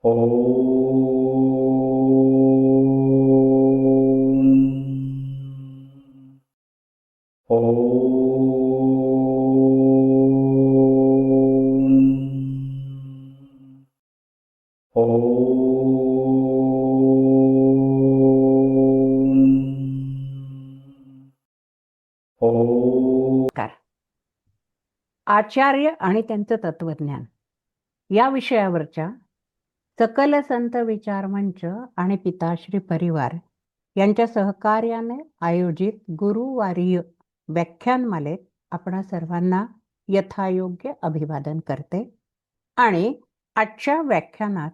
ॐ आचार्य आणि त्यांचं तत्वज्ञान या विषयावरच्या सकल संत विचार मंच आणि पिताश्री परिवार यांच्या सहकार्याने आयोजित गुरुवारीय व्याख्यानमालेत आपणा सर्वांना यथायोग्य अभिवादन करते आणि आजच्या व्याख्यानात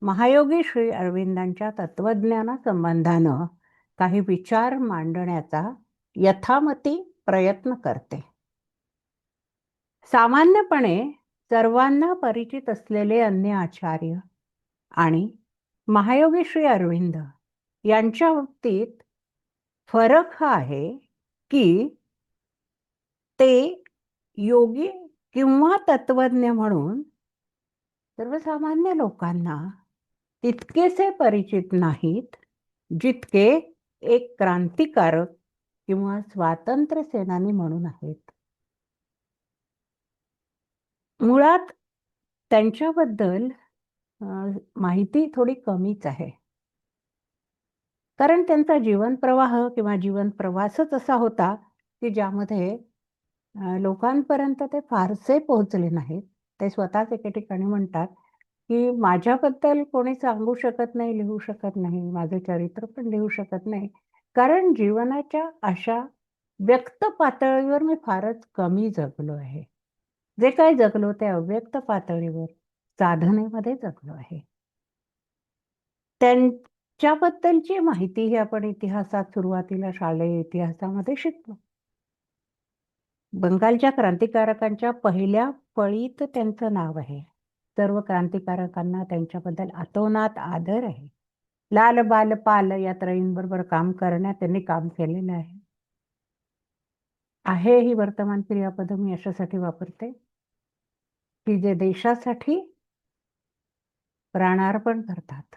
महायोगी श्री अरविंदांच्या तत्वज्ञानासंबंधानं काही विचार मांडण्याचा यथामती प्रयत्न करते. सामान्यपणे सर्वांना परिचित असलेले अन्य आचार्य आणि महायोगी श्री अरविंद यांच्या बाबतीत फरक हा आहे की ते योगी किंवा तत्वज्ञ म्हणून सर्वसामान्य लोकांना तितकेसे परिचित नाहीत जितके एक क्रांतिकारक किंवा स्वातंत्र्य सेनानी म्हणून आहेत. मुळात त्यांच्याबद्दल माहिती थोडी कमीच आहे, कारण त्यांचा जीवन प्रवाह किंवा जीवन प्रवासच असा होता की ज्यामध्ये लोकांपर्यंत ते फारसे पोहोचले नाहीत. ते स्वतःच एके ठिकाणी म्हणतात की माझ्याबद्दल कोणी सांगू शकत नाही, लिहू शकत नाही, माझे चरित्र पण लिहू शकत नाही, कारण जीवनाच्या अशा व्यक्त पातळीवर मी फारच कमी जगलो आहे. जे काही जगलो ते अव्यक्त पातळीवर साधनेमध्ये जगलो आहे. त्यांच्याबद्दलची माहिती ही आपण इतिहासात सुरुवातीला शालेय इतिहासामध्ये शिकलो. बंगालच्या क्रांतिकारकांच्या पहिल्या फळीत त्यांचं नाव आहे. सर्व क्रांतिकारकांना त्यांच्याबद्दल अतोनात आदर आहे. लाल बाल पाल या त्रयींबरोबर काम करण्यात त्यांनी काम केलेलं आहे. आहे ही वर्तमान क्रियापद मी अशासाठी वापरते की जे देशासाठी प्राणार्पण करतात,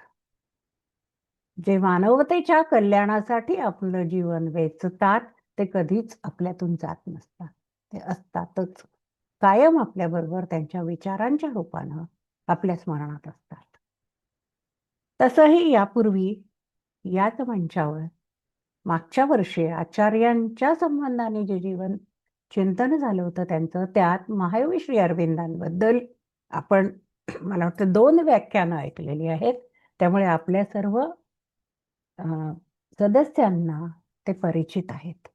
जे मानवतेच्या कल्याणासाठी आपलं जीवन वेचतात, ते कधीच आपल्यातून जात नसतात. ते असतातच, कायम आपल्याबरोबर त्यांच्या विचारांच्या रूपानं आपल्या स्मरणात असतात. तसंही यापूर्वी याच मंचावर मागच्या वर्षी आचार्यांच्या संबंधाने जे जीवन चिंतन झालं होतं त्यांचं, त्यात महायोगी श्री अरविंदांबद्दल आपण मला वाटतं 2 व्याख्यानं ऐकलेली आहेत. त्यामुळे आपल्या सर्व सदस्यांना ते परिचित आहेत.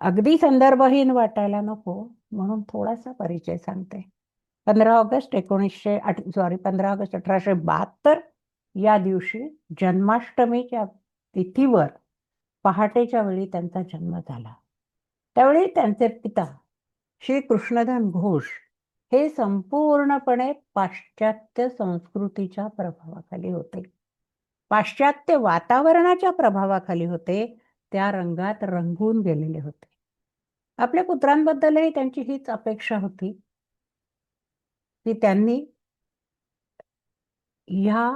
अगदी संदर्भहीन वाटायला नको म्हणून थोडासा परिचय सांगते. 15 ऑगस्ट 1872 या दिवशी जन्माष्टमीच्या तिथीवर पहाटेच्या वेळी त्यांचा जन्म झाला. त्यावेळी त्यांचे पिता श्री कृष्णधन घोष हे संपूर्णपणे पाश्चात्य संस्कृतीच्या प्रभावाखाली होते, पाश्चात्य वातावरणाच्या प्रभावाखाली होते, त्या रंगात रंगून गेलेले होते. आपल्या पुत्रांबद्दलही त्यांची हीच अपेक्षा होती की त्यांनी ह्या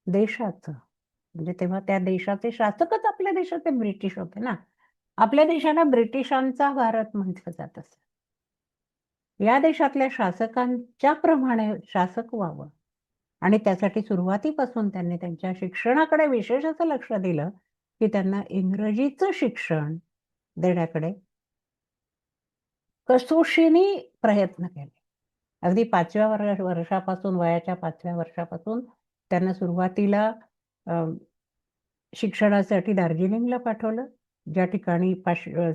देशाचं, म्हणजे तेव्हा त्या देशाचे शासकच आपल्या देशाचे ब्रिटिश होते ना. आपल्या देशाला ब्रिटिशांचा भारत म्हटलं जात असे. या देशातल्या शासकांच्या प्रमाणे शासक व्हावं आणि त्यासाठी सुरुवातीपासून त्यांनी त्यांच्या शिक्षणाकडे विशेष असं लक्ष दिलं की त्यांना इंग्रजीचं शिक्षण देण्याकडे कसोशीने प्रयत्न केले. अगदी 5व्या वर्षापासून, वयाच्या 5व्या वर्षापासून त्यांना सुरुवातीला शिक्षणासाठी दार्जिलिंगला पाठवलं, ज्या ठिकाणी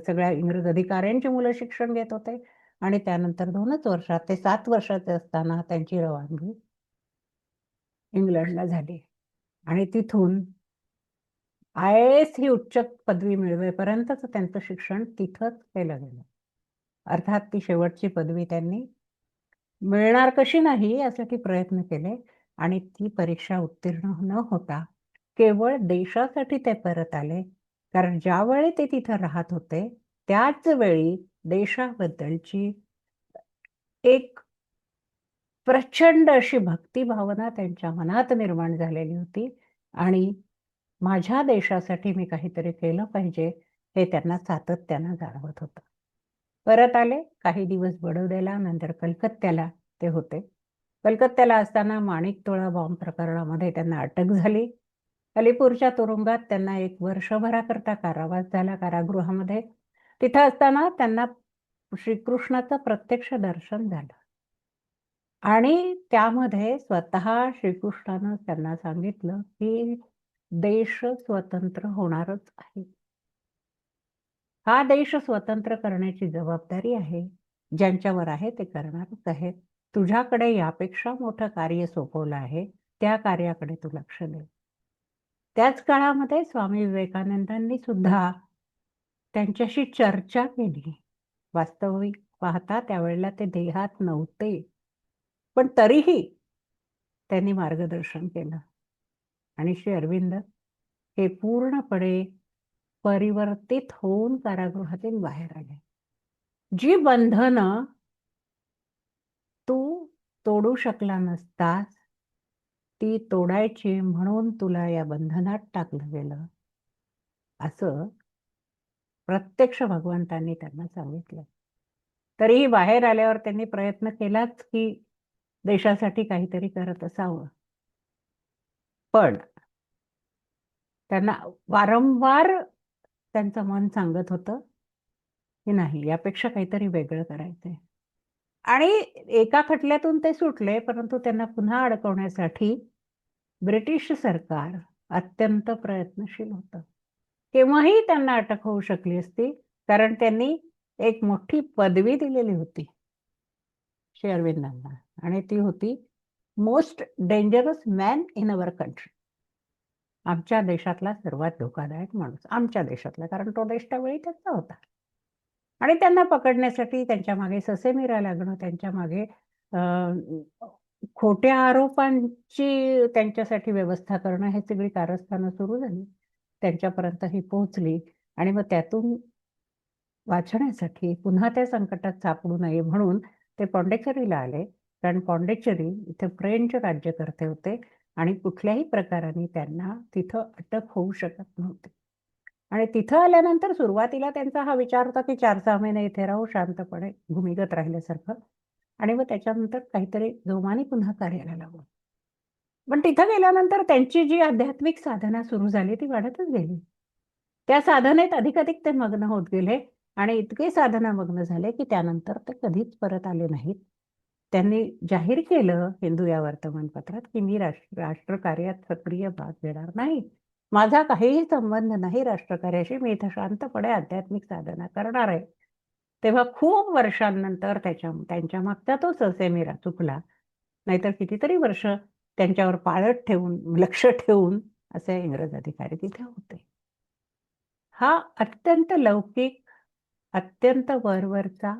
सगळ्या इंग्रज अधिकाऱ्यांची मुलं शिक्षण घेत होते, आणि त्यानंतर 2च वर्षात, ते 7 वर्षाचे असताना त्यांची रवानगी इंग्लंडला झाली आणि तिथून IAS ही उच्च पदवी मिळवेपर्यंतच त्यांचं शिक्षण तिथंच केलं गेलं. अर्थात ती शेवटची पदवी त्यांनी मिळणार कशी नाही यासाठी प्रयत्न केले आणि ती परीक्षा उत्तीर्ण न होता केवळ देशासाठी ते परत आले, कारण ज्यावेळी ते तिथं राहत होते त्याच वेळी देशाबद्दलची एक प्रचंड अशी भक्तिभावना त्यांच्या मनात निर्माण झालेली होती आणि माझ्या देशासाठी मी काहीतरी केलं पाहिजे हे त्यांना सातत्यानं जाणवत होतं. परत आले, काही दिवस बडोद्याला, नंतर कलकत्त्याला ते होते. कलकत्त्याला असताना माणिकतोळा बॉम्ब प्रकरणामध्ये त्यांना अटक झाली. अलीपूरच्या तुरुंगात त्यांना 1 वर्षभराकरता कारावास झाला कारागृहामध्ये. तिथं असताना त्यांना श्रीकृष्णाचं प्रत्यक्ष दर्शन झालं. आणि त्यामध्ये स्वतः श्रीकृष्णानं त्यांना सांगितलं, की देश स्वतंत्र होणारच आहे. हा देश स्वतंत्र करण्याची जबाबदारी आहे. ज्यांच्यावर आहे ते करणारच आहेत. तुझ्याकडे यापेक्षा मोठं कार्य सोपवलं आहे. त्या कार्याकडे तू लक्ष दे. त्याच काळामध्ये स्वामी विवेकानंदांनी सुद्धा त्यांच्याशी चर्चा केली. वास्तविक पाहता त्यावेळेला ते देहात नव्हते. पण तरीही त्यांनी मार्गदर्शन केलं आणि श्री अरविंद हे पूर्णपणे परिवर्तित होऊन कारागृहातून बाहेर आले. जी बंधनं तू तोडू शकला नसतास, ती तोडायची म्हणून तुला या बंधनात टाकलं गेलं, असं प्रत्यक्ष भगवंतांनी त्यांना सांगितलं. तरीही बाहेर आल्यावर त्यांनी प्रयत्न केलाच, की देशासाठी काहीतरी करत असावं. पण त्यांना वारंवार त्यांचं मन सांगत होतं, की नाही यापेक्षा काहीतरी वेगळं करायचंय. आणि एका खटल्यातून ते सुटले, परंतु त्यांना पुन्हा अडकवण्यासाठी ब्रिटिश सरकार अत्यंत प्रयत्नशील होतं. केव्हाही त्यांना अटक होऊ शकली असती, कारण त्यांनी एक मोठी पदवी दिलेली होती श्री अरविंदांना आणि ती होती most dangerous man in our country. आमच्या देशातला सर्वात धोकादायक माणूस. आमच्या देशातला, कारण तो देश त्यावेळी त्यांचा होता. आणि त्यांना पकडण्यासाठी त्यांच्या मागे ससेमिरा लागणं, त्यांच्या मागे खोट्या आरोपांची त्यांच्यासाठी व्यवस्था करणं, हे सगळी कारस्थानं सुरू झाली. त्यांच्यापर्यंत ही पोहोचली आणि मग त्यातून वाचण्यासाठी पुन्हा त्या संकटात सापडू नये म्हणून ते पॉंडिचेरीला आले. कारण पॉंडिचेरी इथे फ्रेंच राज्यकर्ते होते आणि कुठल्याही प्रकाराने त्यांना तिथं अटक होऊ शकत नव्हती. आणि तिथं आल्यानंतर सुरुवातीला त्यांचा हा विचार होता, की 4-6 महिने इथे राहू शांतपणे भूमिगत राहिल्यासारखं आणि मग त्याच्यानंतर काहीतरी जोमाने पुन्हा कार्याला लागू. पण तिथं गेल्यानंतर त्यांची जी आध्यात्मिक साधना सुरू झाली ती वाढतच गेली. त्या साधनेत अधिकाधिक ते मग्न होत गेले आणि इतके साधनामग्न झाले, की त्यानंतर ते कधीच परत आले नाहीत. त्यांनी जाहीर केलं हिंदू या वर्तमानपत्रात, की मी राष्ट्रकार्यात सक्रिय भाग घेणार नाही. माझा काहीही संबंध नाही राष्ट्रकार्याशी. मी इथं शांतपणे आध्यात्मिक साधना करणार आहे. तेव्हा खूप वर्षांनंतर त्यांच्या मागचा तो ससेमिरा चुकला. नाहीतर कितीतरी वर्ष त्यांच्यावर पाळत ठेवून, लक्ष ठेवून असे इंग्रज अधिकारी तिथे होते. हा अत्यंत लौकिक, अत्यंत वरवरचा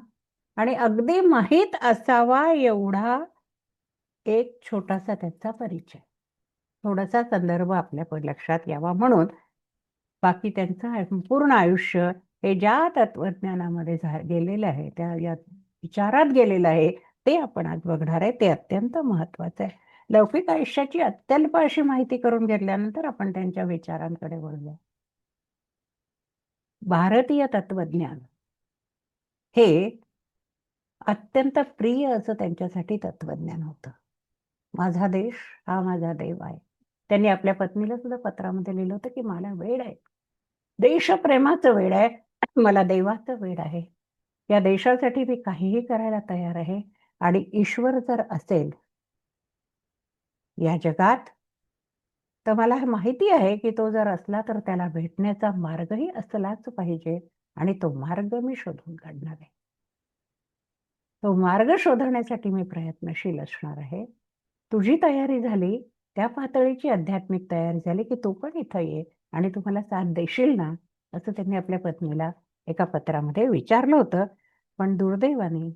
आणि अगदी माहीत असावा एवढा एक छोटासा त्याचा परिचय. थोडासा संदर्भ आपल्या लक्षात यावा म्हणून. बाकी त्यांचं पूर्ण आयुष्य हे ज्या तत्वज्ञानामध्ये गेलेलं आहे, त्या या विचारात गेलेलं आहे, ते आपण आज बघणार आहे. ते अत्यंत महत्वाचं आहे. लौकिक आयुष्याची अत्यल्प अशी माहिती करून घेतल्यानंतर आपण त्यांच्या विचारांकडे वळूया. भारतीय तत्वज्ञान हे अत्यंत प्रिय असं त्यांच्यासाठी तत्वज्ञान होतं. माझा देश हा माझा देव आहे. त्यांनी आपल्या पत्नीला सुद्धा पत्रामध्ये लिहिलं होतं, की मला वेड आहे. देशप्रेमाचं वेड आहे. मला देवाचं वेड आहे. या देशासाठी मी काहीही करायला तयार आहे आणि ईश्वर जर असेल या जगात, तर मला हे माहिती आहे, की तो जर असला तर त्याला भेटण्याचा मार्गही असलाच पाहिजे आणि तो मार्ग मी शोधून काढणार आहे. तो मार्ग शोधण्यासाठी मी प्रयत्नशील असणार आहे. तुझी तयारी झाली, त्या पातळीची आध्यात्मिक तयारी झाली, की तू पण इथं ये आणि तू मला साथ देशील ना? असं त्यांनी आपल्या पत्नीला एका पत्रामध्ये विचारलं होतं. पण दुर्दैवाने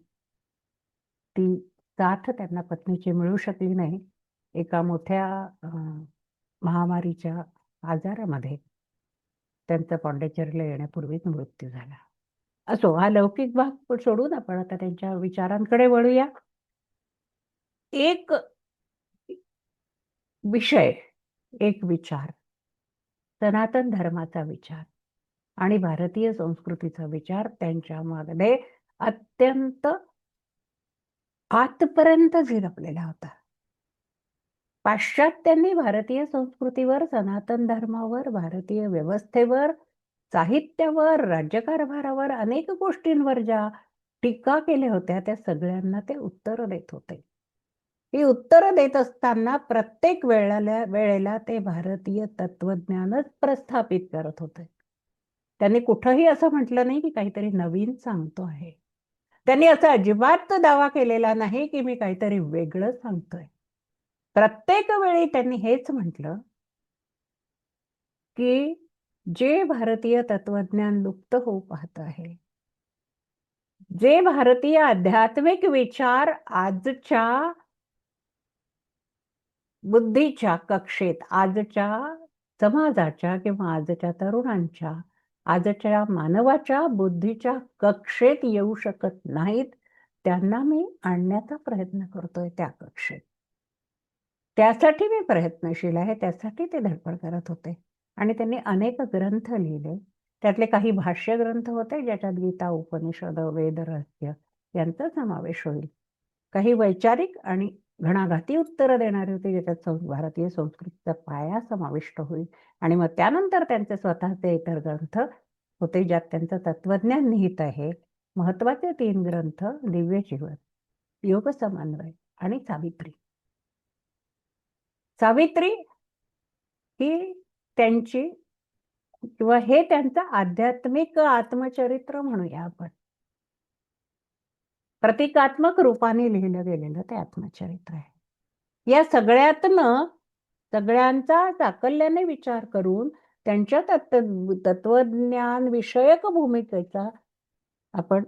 ती साथ त्यांना पत्नीची मिळू शकली नाही. एका मोठ्या महामारीच्या आजारामध्ये त्यांचा पॉंडिचेरीला येण्यापूर्वीच मृत्यू झाला. असो, हा लौकिक भाग सोडून आपण आता त्यांच्या विचारांकडे वळूया. एक विषय, एक विचार, सनातन धर्माचा विचार आणि भारतीय संस्कृतीचा विचार त्यांच्यामध्ये अत्यंत आतपर्यंत झिरपलेला होता. पाश्चात्यांनी भारतीय संस्कृतीवर, सनातन धर्मावर, भारतीय व्यवस्थेवर, साहित्यावर, राज्यकारभारावर, अनेक गोष्टींवर ज्या टीका केल्या होत्या त्या सगळ्यांना ते उत्तर देत होते. ही उत्तरं देत असताना प्रत्येक वेळेला ते भारतीय तत्वज्ञानच प्रस्थापित करत होते. त्यांनी कुठंही असं म्हटलं नाही की काहीतरी नवीन सांगतो आहे. त्यांनी असा अजिबात दावा केलेला नाही की मी काहीतरी वेगळं सांगतोय. प्रत्येक वेळी त्यांनी हेच म्हटलं की जे भारतीय तत्वज्ञान लुप्त होऊ पाहत आहे, जे भारतीय आध्यात्मिक विचार आजच्या बुद्धीच्या कक्षेत, आजच्या समाजाच्या किंवा आजच्या तरुणांच्या, आजच्या मानवाच्या बुद्धीच्या कक्षेत येऊ शकत नाहीत, त्यांना मी आणण्याचा प्रयत्न करतोय त्या कक्षेत. त्यासाठी मी प्रयत्नशील आहे, त्यासाठी ते धडपड करत होते. आणि त्यांनी अनेक ग्रंथ लिहिले. त्यातले काही भाष्य ग्रंथ होते, ज्याच्यात गीता, उपनिषद, वेद, रहस्य यांचा समावेश होईल. काही वैचारिक आणि घणाघाती उत्तरं देणारे होते, ज्याच्यात भारतीय संस्कृतीचा पाया समाविष्ट होईल. आणि मग त्यानंतर त्यांचे स्वतःचे इतर ग्रंथ होते, ज्यात त्यांचं तत्वज्ञान निहित आहे. महत्वाचे 3 ग्रंथ, दिव्य जीवन, योग समन्वय आणि सावित्री. सावित्री ही त्यांची किंवा हे त्यांचं आध्यात्मिक आत्मचरित्र म्हणूया आपण. प्रतिकात्मक रूपाने लिहिलं गेलेलं ते आत्मचरित्र आहे. या सगळ्यातनं सगळ्यांचा चाकल्याने विचार करून त्यांच्या तत्वज्ञान विषयक भूमिकेचा आपण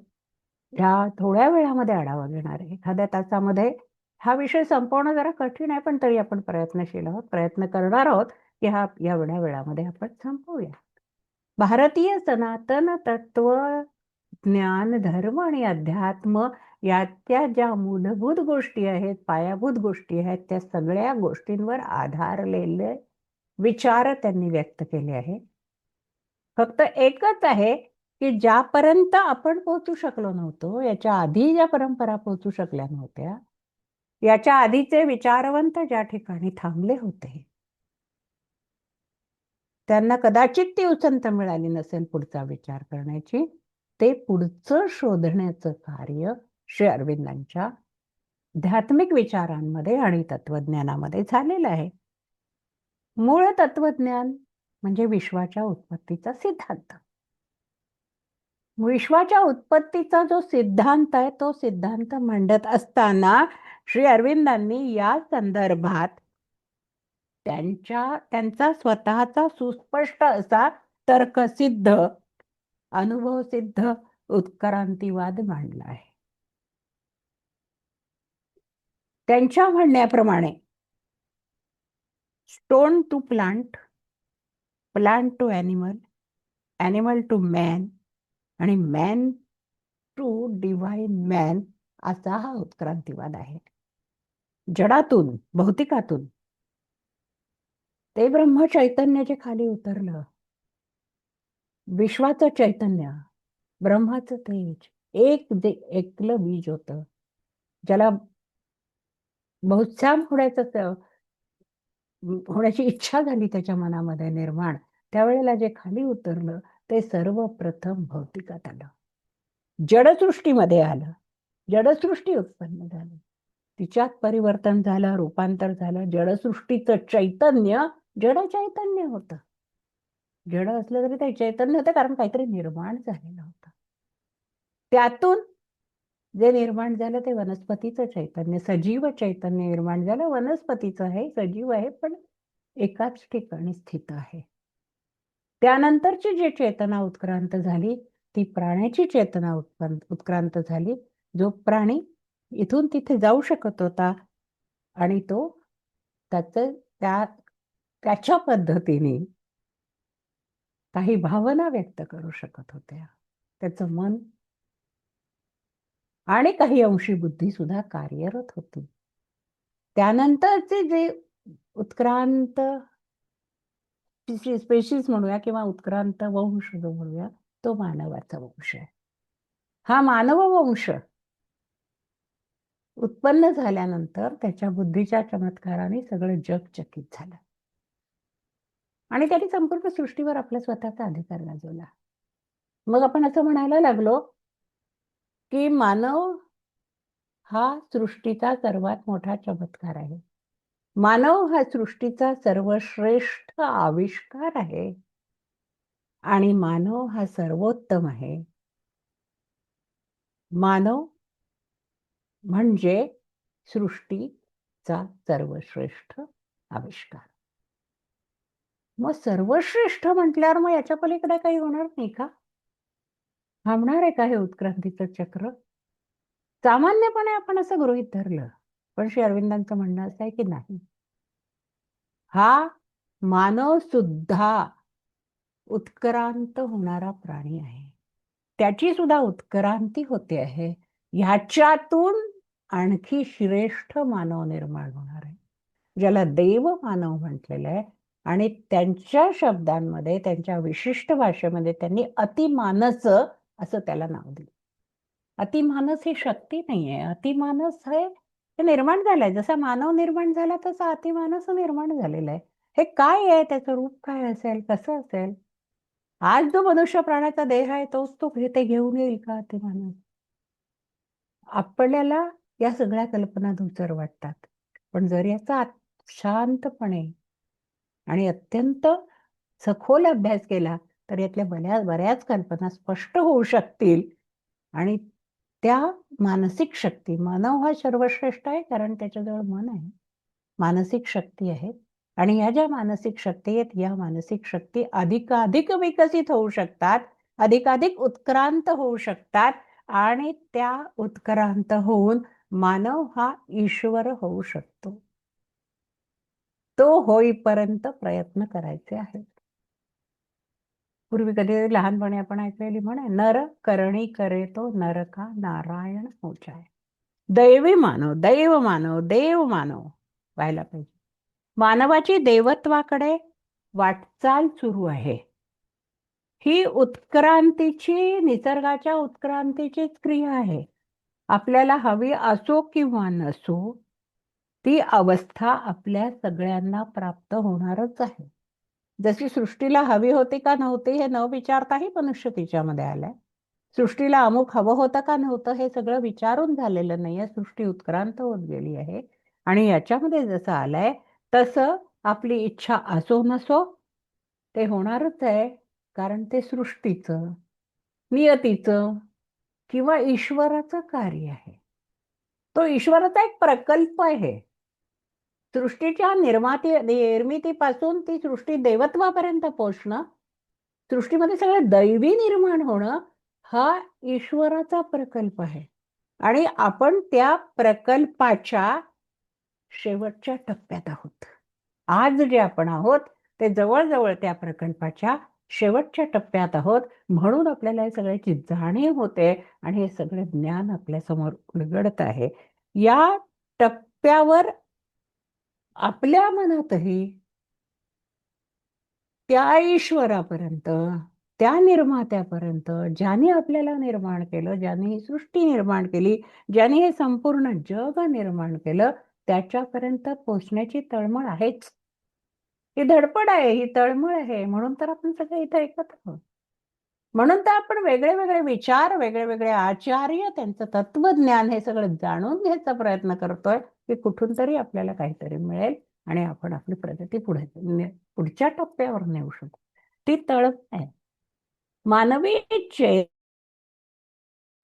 ह्या थोड्या वेळामध्ये आढावा घेणार आहे. एखाद्या तासामध्ये हा विषय संपवणं जरा कठीण आहे, पण तरी आपण प्रयत्नशील आहोत, प्रयत्न करणार आहोत की हा एवढ्या वेळामध्ये आपण संपवूया. भारतीय सनातन तत्व, ज्ञान, धर्म आणि अध्यात्म याच्या ज्या मूलभूत गोष्टी आहेत, पायाभूत गोष्टी आहेत, त्या सगळ्या गोष्टींवर आधारलेले विचार त्यांनी व्यक्त केले आहे. फक्त एकच आहे की ज्यापर्यंत आपण पोहोचू शकलो नव्हतो, याच्या आधी ज्या परंपरा पोहोचू शकल्या नव्हत्या, याच्या आधीचे विचारवंत ज्या ठिकाणी थांबले होते, त्यांना कदाचित ती उसंत मिळाली नसेल पुढचा विचार करण्याची. ते पुढचं शोधण्याचं कार्य श्री अरविंदांच्या आध्यात्मिक विचारांमध्ये आणि तत्वज्ञानामध्ये झालेलं आहे. मूळ तत्वज्ञान म्हणजे विश्वाच्या उत्पत्तीचा सिद्धांत. विश्वाच्या उत्पत्तीचा जो सिद्धांत आहे, तो सिद्धांत मांडत असताना श्री अरविंदांनी या संदर्भात त्यांचा स्वतःचा सुस्पष्ट असा तर्कसिद्ध, अनुभवसिद्ध उत्क्रांतीवाद मांडला आहे. त्यांच्या म्हणण्याप्रमाणे stone to plant, plant to animal, animal to man आणि मॅन टू डिव्हाइन मॅन असा हा उत्क्रांतीवाद आहे. जडातून, भौतिकातून ते ब्रह्म चैतन्य जे खाली उतरलं, विश्वाचं चैतन्य, ब्रह्माचं तेज, एकलं बीज होतं, ज्याला बहुश्याम होण्याची इच्छा झाली त्याच्या मनामध्ये निर्माण, त्यावेळेला जे खाली उतरलं ते सर्वप्रथम भौतिकात आलं, जडसृष्टीमध्ये आलं, जडसृष्टी उत्पन्न झाली, तिच्यात परिवर्तन झालं, रूपांतर झालं. जडसृष्टीचं चैतन्य जड चैतन्य होतं. जड असलं तरी ते चैतन्य होतं, कारण काहीतरी निर्माण झालेलं होतं. त्यातून जे निर्माण झालं ते वनस्पतीचं चैतन्य, सजीव चैतन्य निर्माण झालं. वनस्पतीचं आहे, सजीव आहे, पण एकाच ठिकाणी स्थित आहे. त्यानंतरची जी चेतना उत्क्रांत झाली ती प्राण्याची चेतना उत्क्रांत झाली. जो प्राणी इथून तिथे जाऊ शकत होता आणि तो त्याच्या पद्धतीने काही भावना व्यक्त करू शकत होत्या. त्याचं मन आणि काही अंशी बुद्धी सुद्धा कार्यरत होती. त्यानंतरचे जे उत्क्रांत स्पेशीज म्हणूया किंवा उत्क्रांत वंश जो म्हणूया, तो मानवाचा वंश आहे. हा मानव वंश उत्पन्न झाल्यानंतर त्याच्या बुद्धीच्या चमत्काराने सगळं जग चकित झालं आणि त्यांनी संपूर्ण सृष्टीवर आपला स्वतःचा अधिकार गाजवला. मग आपण असं म्हणायला लागलो की मानव हा सृष्टीचा सर्वात मोठा चमत्कार आहे. मानव हा सृष्टीचा सर्वश्रेष्ठ आविष्कार आहे आणि मानव हा सर्वोत्तम आहे. मानव म्हणजे सृष्टीचा सर्वश्रेष्ठ आविष्कार. मग सर्वश्रेष्ठ म्हटल्यावर मग याच्या पलीकडे काही होणार नाही का? थांबणार आहे का हे उत्क्रांतीचं चक्र? सामान्यपणे आपण असं गृहीत धरलं, पण श्री अरविंदांचं म्हणणं असं आहे की नाही, हा मानव सुद्धा उत्क्रांत होणारा प्राणी आहे. त्याची सुद्धा उत्क्रांती होते आहे. ह्याच्यातून आणखी श्रेष्ठ मानव निर्माण होणार आहे, ज्याला देव मानव म्हटलेलं आहे. आणि त्यांच्या शब्दांमध्ये, त्यांच्या विशिष्ट भाषेमध्ये त्यांनी अतिमानस असं त्याला नाव दिलं. अतिमानस ही शक्ती नाहीये. अतिमानस हे निर्माण झालंय. जसा मानव निर्माण झाला तसा अतिमानस निर्माण झालेला आहे. हे काय आहे, त्याचं रूप काय असेल, कसं असेल? आज जो मनुष्य प्राण्याचा देह आहे तोच तो ते घेऊन येईल का अतिमानस? आपल्याला या सगळ्या कल्पना धूसर वाटतात, पण जर याचा शांतपणे आणि अत्यंत सखोल अभ्यास केला तर यातल्या बऱ्याच कल्पना स्पष्ट होऊ शकतील. आणि त्या मानसिक शक्ती, मानव हा सर्वश्रेष्ठ आहे कारण त्याच्याजवळ मन आहे, मानसिक शक्ती आहेत. आणि ह्या ज्या मानसिक शक्ती आहेत, या मानसिक शक्ती अधिकाधिक विकसित होऊ शकतात, अधिकाधिक उत्क्रांत होऊ शकतात आणि त्या उत्क्रांत होऊन मानव हा ईश्वर होऊ शकतो. तो होईपर्यंत प्रयत्न करायचे आहेत. पूर्वी कधी लहानपणी आपण ऐकलेली म्हणे, नर करणी करे तो नरका नारायण उचाय. दैवी मानव, दैव मानव, देव मानव व्हायला पाहिजे. मानवाची देवत्वाकडे वाटचाल सुरू आहे. ही उत्क्रांतीची, निसर्गाच्या उत्क्रांतीचीच क्रिया आहे. आपल्याला हवी असो किंवा नसो, ती अवस्था आपल्या सगळ्यांना प्राप्त होणारच आहे. जशी सृष्टीला हवी होती का नव्हती हे न विचारताही मनुष्य तिच्यामध्ये आलाय. सृष्टीला अमुक हवं होतं का नव्हतं हे सगळं विचारून झालेलं नाहीये. सृष्टी उत्क्रांत होत गेली आहे आणि याच्यामध्ये जसं आलंय तसं आपली इच्छा असो नसो ते होणारच आहे, कारण ते सृष्टीचं, नियतीचं किंवा ईश्वराचं कार्य आहे. तो ईश्वराचा एक प्रकल्प आहे. सृष्टीच्या निर्मितीपासून ती सृष्टी देवत्वापर्यंत पोहोचणं, सृष्टीमध्ये सगळं दैवी निर्माण होणं, हा ईश्वराचा प्रकल्प आहे. आणि आपण त्या प्रकल्पाच्या शेवटच्या टप्प्यात आहोत. आज जे आपण आहोत ते जवळजवळ त्या प्रकल्पाच्या शेवटच्या टप्प्यात आहोत. म्हणून आपल्याला हे सगळ्याची जाणीव होते आणि हे सगळे ज्ञान आपल्यासमोर उलगडत आहे. या टप्प्यावर आपल्या मनातही त्या ईश्वरापर्यंत, त्या निर्मात्यापर्यंत, ज्याने आपल्याला निर्माण केलं, ज्याने ही सृष्टी निर्माण केली, ज्याने हे संपूर्ण जग निर्माण केलं, त्याच्यापर्यंत पोहोचण्याची तळमळ आहेच. ही धडपड आहे, ही तळमळ आहे. म्हणून तर आपण सगळे इथे एकत्र आहोत. म्हणून तर आपण वेगळे वेगळे विचार, वेगळे वेगळे आचार्य, त्यांचं तत्वज्ञान हे सगळं जाणून घ्यायचा प्रयत्न करतोय की कुठून तरी आपल्याला काहीतरी मिळेल आणि आपण आपली प्रगती पुढच्या टप्प्यावर नेऊ शकू. ती तळमळ आहे. मानवी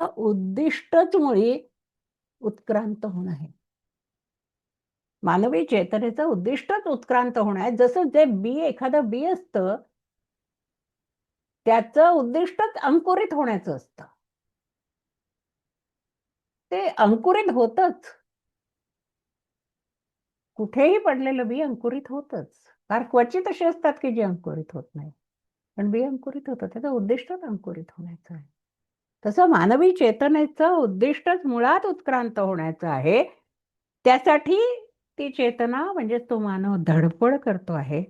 उद्दिष्टच मुळी उत्क्रांत होणं आहे. मानवी चेतनेचं उद्दिष्टच उत्क्रांत होणं आहे. जसं जे एखादं बी असतं, त्याचं उद्दिष्टच अंकुरित होण्याचं असतं. ते अंकुरित होतच. कुठेही पडलेलं बी अंकुरित होतच. फार क्वचित असे असतात की जे अंकुरित होत नाही. पण बी अंकुरित होतं. त्याचं उद्दिष्टच अंकुरित होण्याचं आहे. तसं मानवी चेतनेचं उद्दिष्टच मुळात उत्क्रांत होण्याचं आहे. त्यासाठी ती चेतना म्हणजे तो मानव धडपड करतो आहे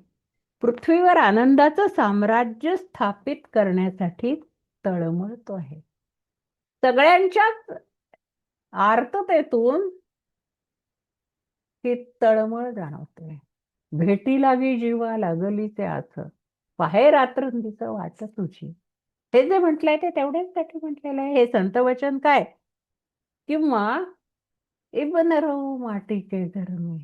पृथ्वीवर आनंदाचं साम्राज्य स्थापित करण्यासाठी तळमळतो आहे. सगळ्यांच्याच आर्ततेतून ही तळमळ जाणवते. भेटी लागी जीवा लागलीचे आस, पाहे रात्रंदिच वाट तुझी. हे जे म्हटलंय ते तेवढेच साठी म्हटलेलं आहे. हे संत वचन काय? किंवा इब न रहू माटी के घर में,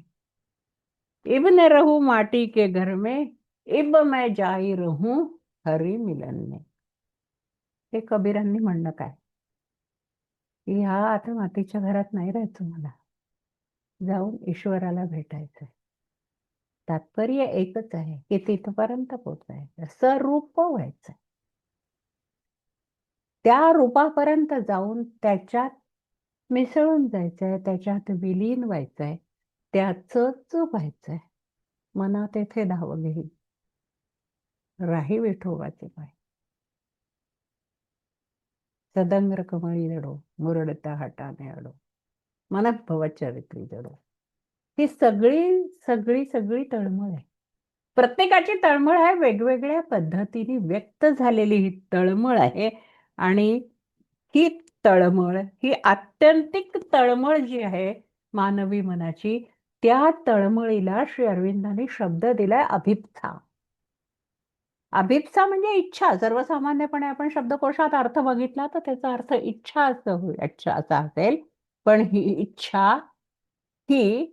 इब न रहू माटी के घर में, इब मैं जाई रहूं हरी मिलन में. हे कबीरांनी म्हणणं काय की ह्या आता मातीच्या घरात नाही राहायचं, मला जाऊन ईश्वराला भेटायचंय. तात्पर्य एकच आहे की तिथपर्यंत पोहोचायचं, स्वरूप व्हायचं. त्या रूपापर्यंत जाऊन त्याच्यात मिसळून जायचंय, त्याच्यात विलीन व्हायचंय, त्याचंच व्हायचंय. मना तेथे धाव घेई राही विठोबाचे पाय. सदंग्र कमळी जडो मुरडता हाटाने अडो, मनात भवचरित्री जडो. ही सगळी सगळी सगळी तळमळ आहे. प्रत्येकाची तळमळ आहे, वेगवेगळ्या पद्धतीने व्यक्त झालेली ही तळमळ आहे. आणि ही तळमळ, ही आत्यंतिक तळमळ जी आहे मानवी मनाची, त्या तळमळीला श्री अरविंदांनी शब्द दिलाय अभिप्सा. अभिप्सा म्हणजे इच्छा. सर्वसामान्यपणे आपण शब्दकोशात अर्थ बघितला तर त्याचा अर्थ इच्छा असं होईल, इच्छा असा असेल. पण ही इच्छा ही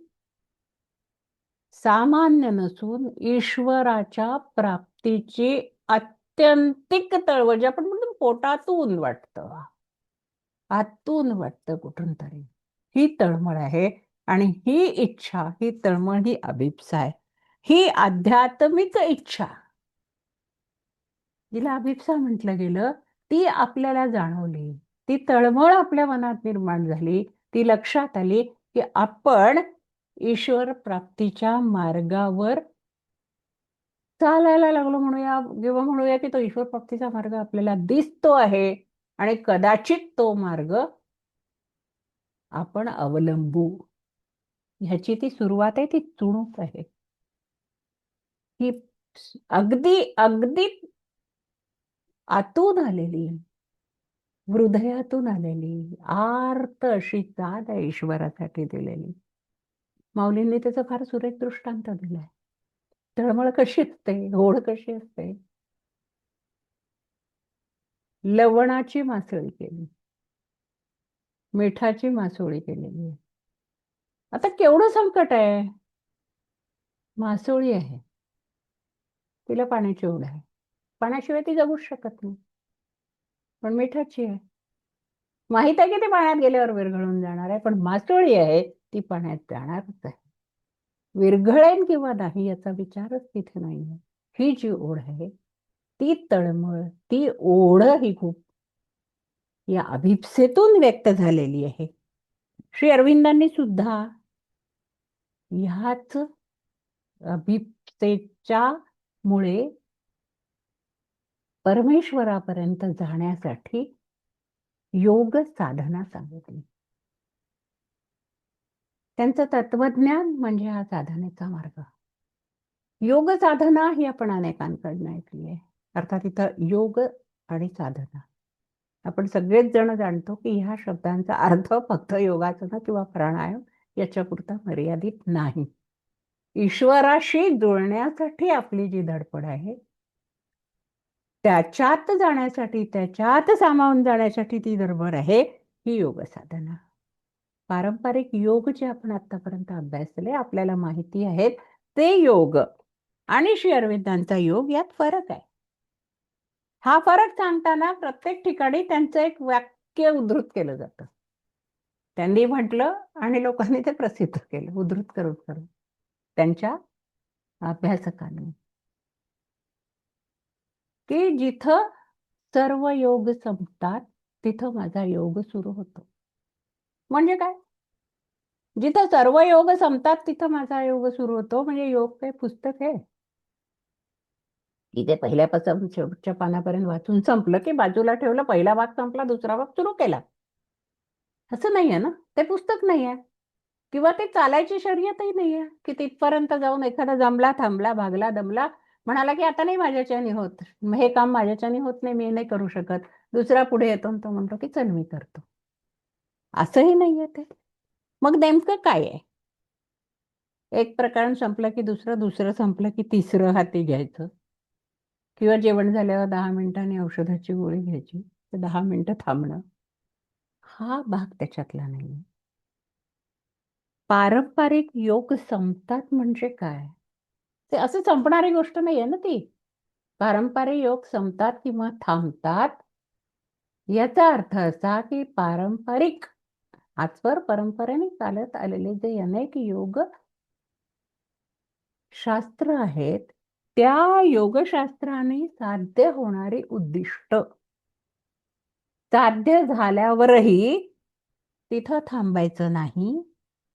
सामान्य नसून ईश्वराच्या प्राप्तीची आत्यंतिक तळमळ, जे आपण म्हणतो पोटातून वाटतं, आतून वाटतं कुठून तरी, ही तळमळ आहे. आणि ही इच्छा, ही तळमळ, ही अभिप्सा आहे. ही आध्यात्मिक इच्छा जिला अभिप्सा म्हटलं गेलं, ती आपल्याला जाणवली, ती तळमळ आपल्या मनात निर्माण झाली, ती लक्षात आली की आपण ईश्वर प्राप्तीच्या मार्गावर चालायला लागलो म्हणूया, किंवा म्हणूया की तो ईश्वर प्राप्तीचा मार्ग आपल्याला दिसतो आहे. आणि कदाचित तो मार्ग आपण अवलंबू. ह्याची ती सुरुवात आहे, ती चुणूक आहे. ही अगदी अगदी आतून आलेली, हृदयातून आलेली आर्त अशी दाद आहे ईश्वरासाठी दिलेली. माऊलींनी त्याचा फार सुरेख दृष्टांत दिलाय. तळमळ कशी असते, ओढ कशी असते. लवणाची मासळी केली, मिठाची मासोळी केलेली आहे. आता केवढं संकट आहे. मासोळी आहे, तिला पाण्याची ओढ आहे, पाण्याशिवाय ती जगूच शकत नाही. पण मिठाची आहे, माहित आहे की ती पाण्यात गेल्यावर विरघळून जाणार आहे, पण मासोळी आहे ती पाण्यात जाणारच आहे. विरघळेन किंवा नाही याचा विचारच तिथे नाहीये. ही जी ओढ आहे, ती तळमळ, ती ओढ ही खूप या अभिप्सेतून व्यक्त झालेली आहे. श्री अरविंदांनी सुद्धा ह्याच अभिप्सेच्या मुळे परमेश्वरापर्यंत जाण्यासाठी योग साधना सांगितली. त्यांचं तत्वज्ञान म्हणजे हा साधनेचा मार्ग. योग साधना ही आपण अनेकांकडून ऐकली आहे. अर्थात इथं योग आणि साधना आपण सगळेच जण जाणतो की ह्या शब्दांचा अर्थ फक्त योगासना किंवा प्राणायाम याच्यापुरता मर्यादित नाही. ईश्वराशी जुळण्यासाठी आपली जी धडपड आहे, त्याच्यात जाण्यासाठी, त्याच्यात सामावून जाण्यासाठी ती धडपड आहे, ही योग साधना. पारंपरिक योग जे आपण आतापर्यंत अभ्यासले, आपल्याला माहिती आहेत ते योग आणि श्री अरविंदांचा योग यात फरक आहे. हा फरक सांगताना प्रत्येक ठिकाणी त्यांचं एक वाक्य उद्धृत केलं जातं. त्यांनी म्हटलं आणि लोकांनी ते प्रसिद्ध केलं, उद्धृत करून करून त्यांच्या अभ्यासकांनी, की जिथं सर्व योग संपतात तिथं माझा योग सुरू होतो. म्हणजे काय? जिथं सर्व योग संपतात तिथं माझा योग सुरू होतो. म्हणजे योग काही पुस्तक आहे इथे पहिल्यापासून शेवटच्या पानापर्यंत वाचून संपलं की बाजूला ठेवलं, पहिला भाग संपला, दुसरा भाग सुरू केला, असं नाहीये ना. ते पुस्तक नाहीये. किंवा ते चालायची शर्यतही नाहीये की तिथपर्यंत जाऊन एखादा जमला, थांबला, भागला, दमला, म्हणाला की आता नाही माझ्याच्याने होत, हे काम माझ्याच्याने होत नाही, मी नाही करू शकत. दुसरा पुढे येतो आणि तो म्हणतो की चल मी करतो. असंही नाहीये ते. मग नेमकं काय आहे? एक प्रकरण संपलं की दुसरं, दुसरं संपलं की तिसरं हाती घ्यायचं, किंवा जेवण झाल्यावर 10 मिनिटांनी औषधाची गोळी घ्यायची, तर 10 मिनिटं थांबणं, हा भाग त्याच्यातला नाही. पारंपरिक योग संपतात म्हणजे काय? ते असं संपणारी गोष्ट नाहीये ना ती. पारंपरिक योग संपतात किंवा थांबतात याचा अर्थ असा की पारंपरिक, आजवर परंपरेने चालत आलेले जे अनेक योग शास्त्र आहेत, त्या योगशास्त्राने साध्य होणारी उद्दिष्ट साध्य झाल्यावरही तिथं थांबायचं नाही,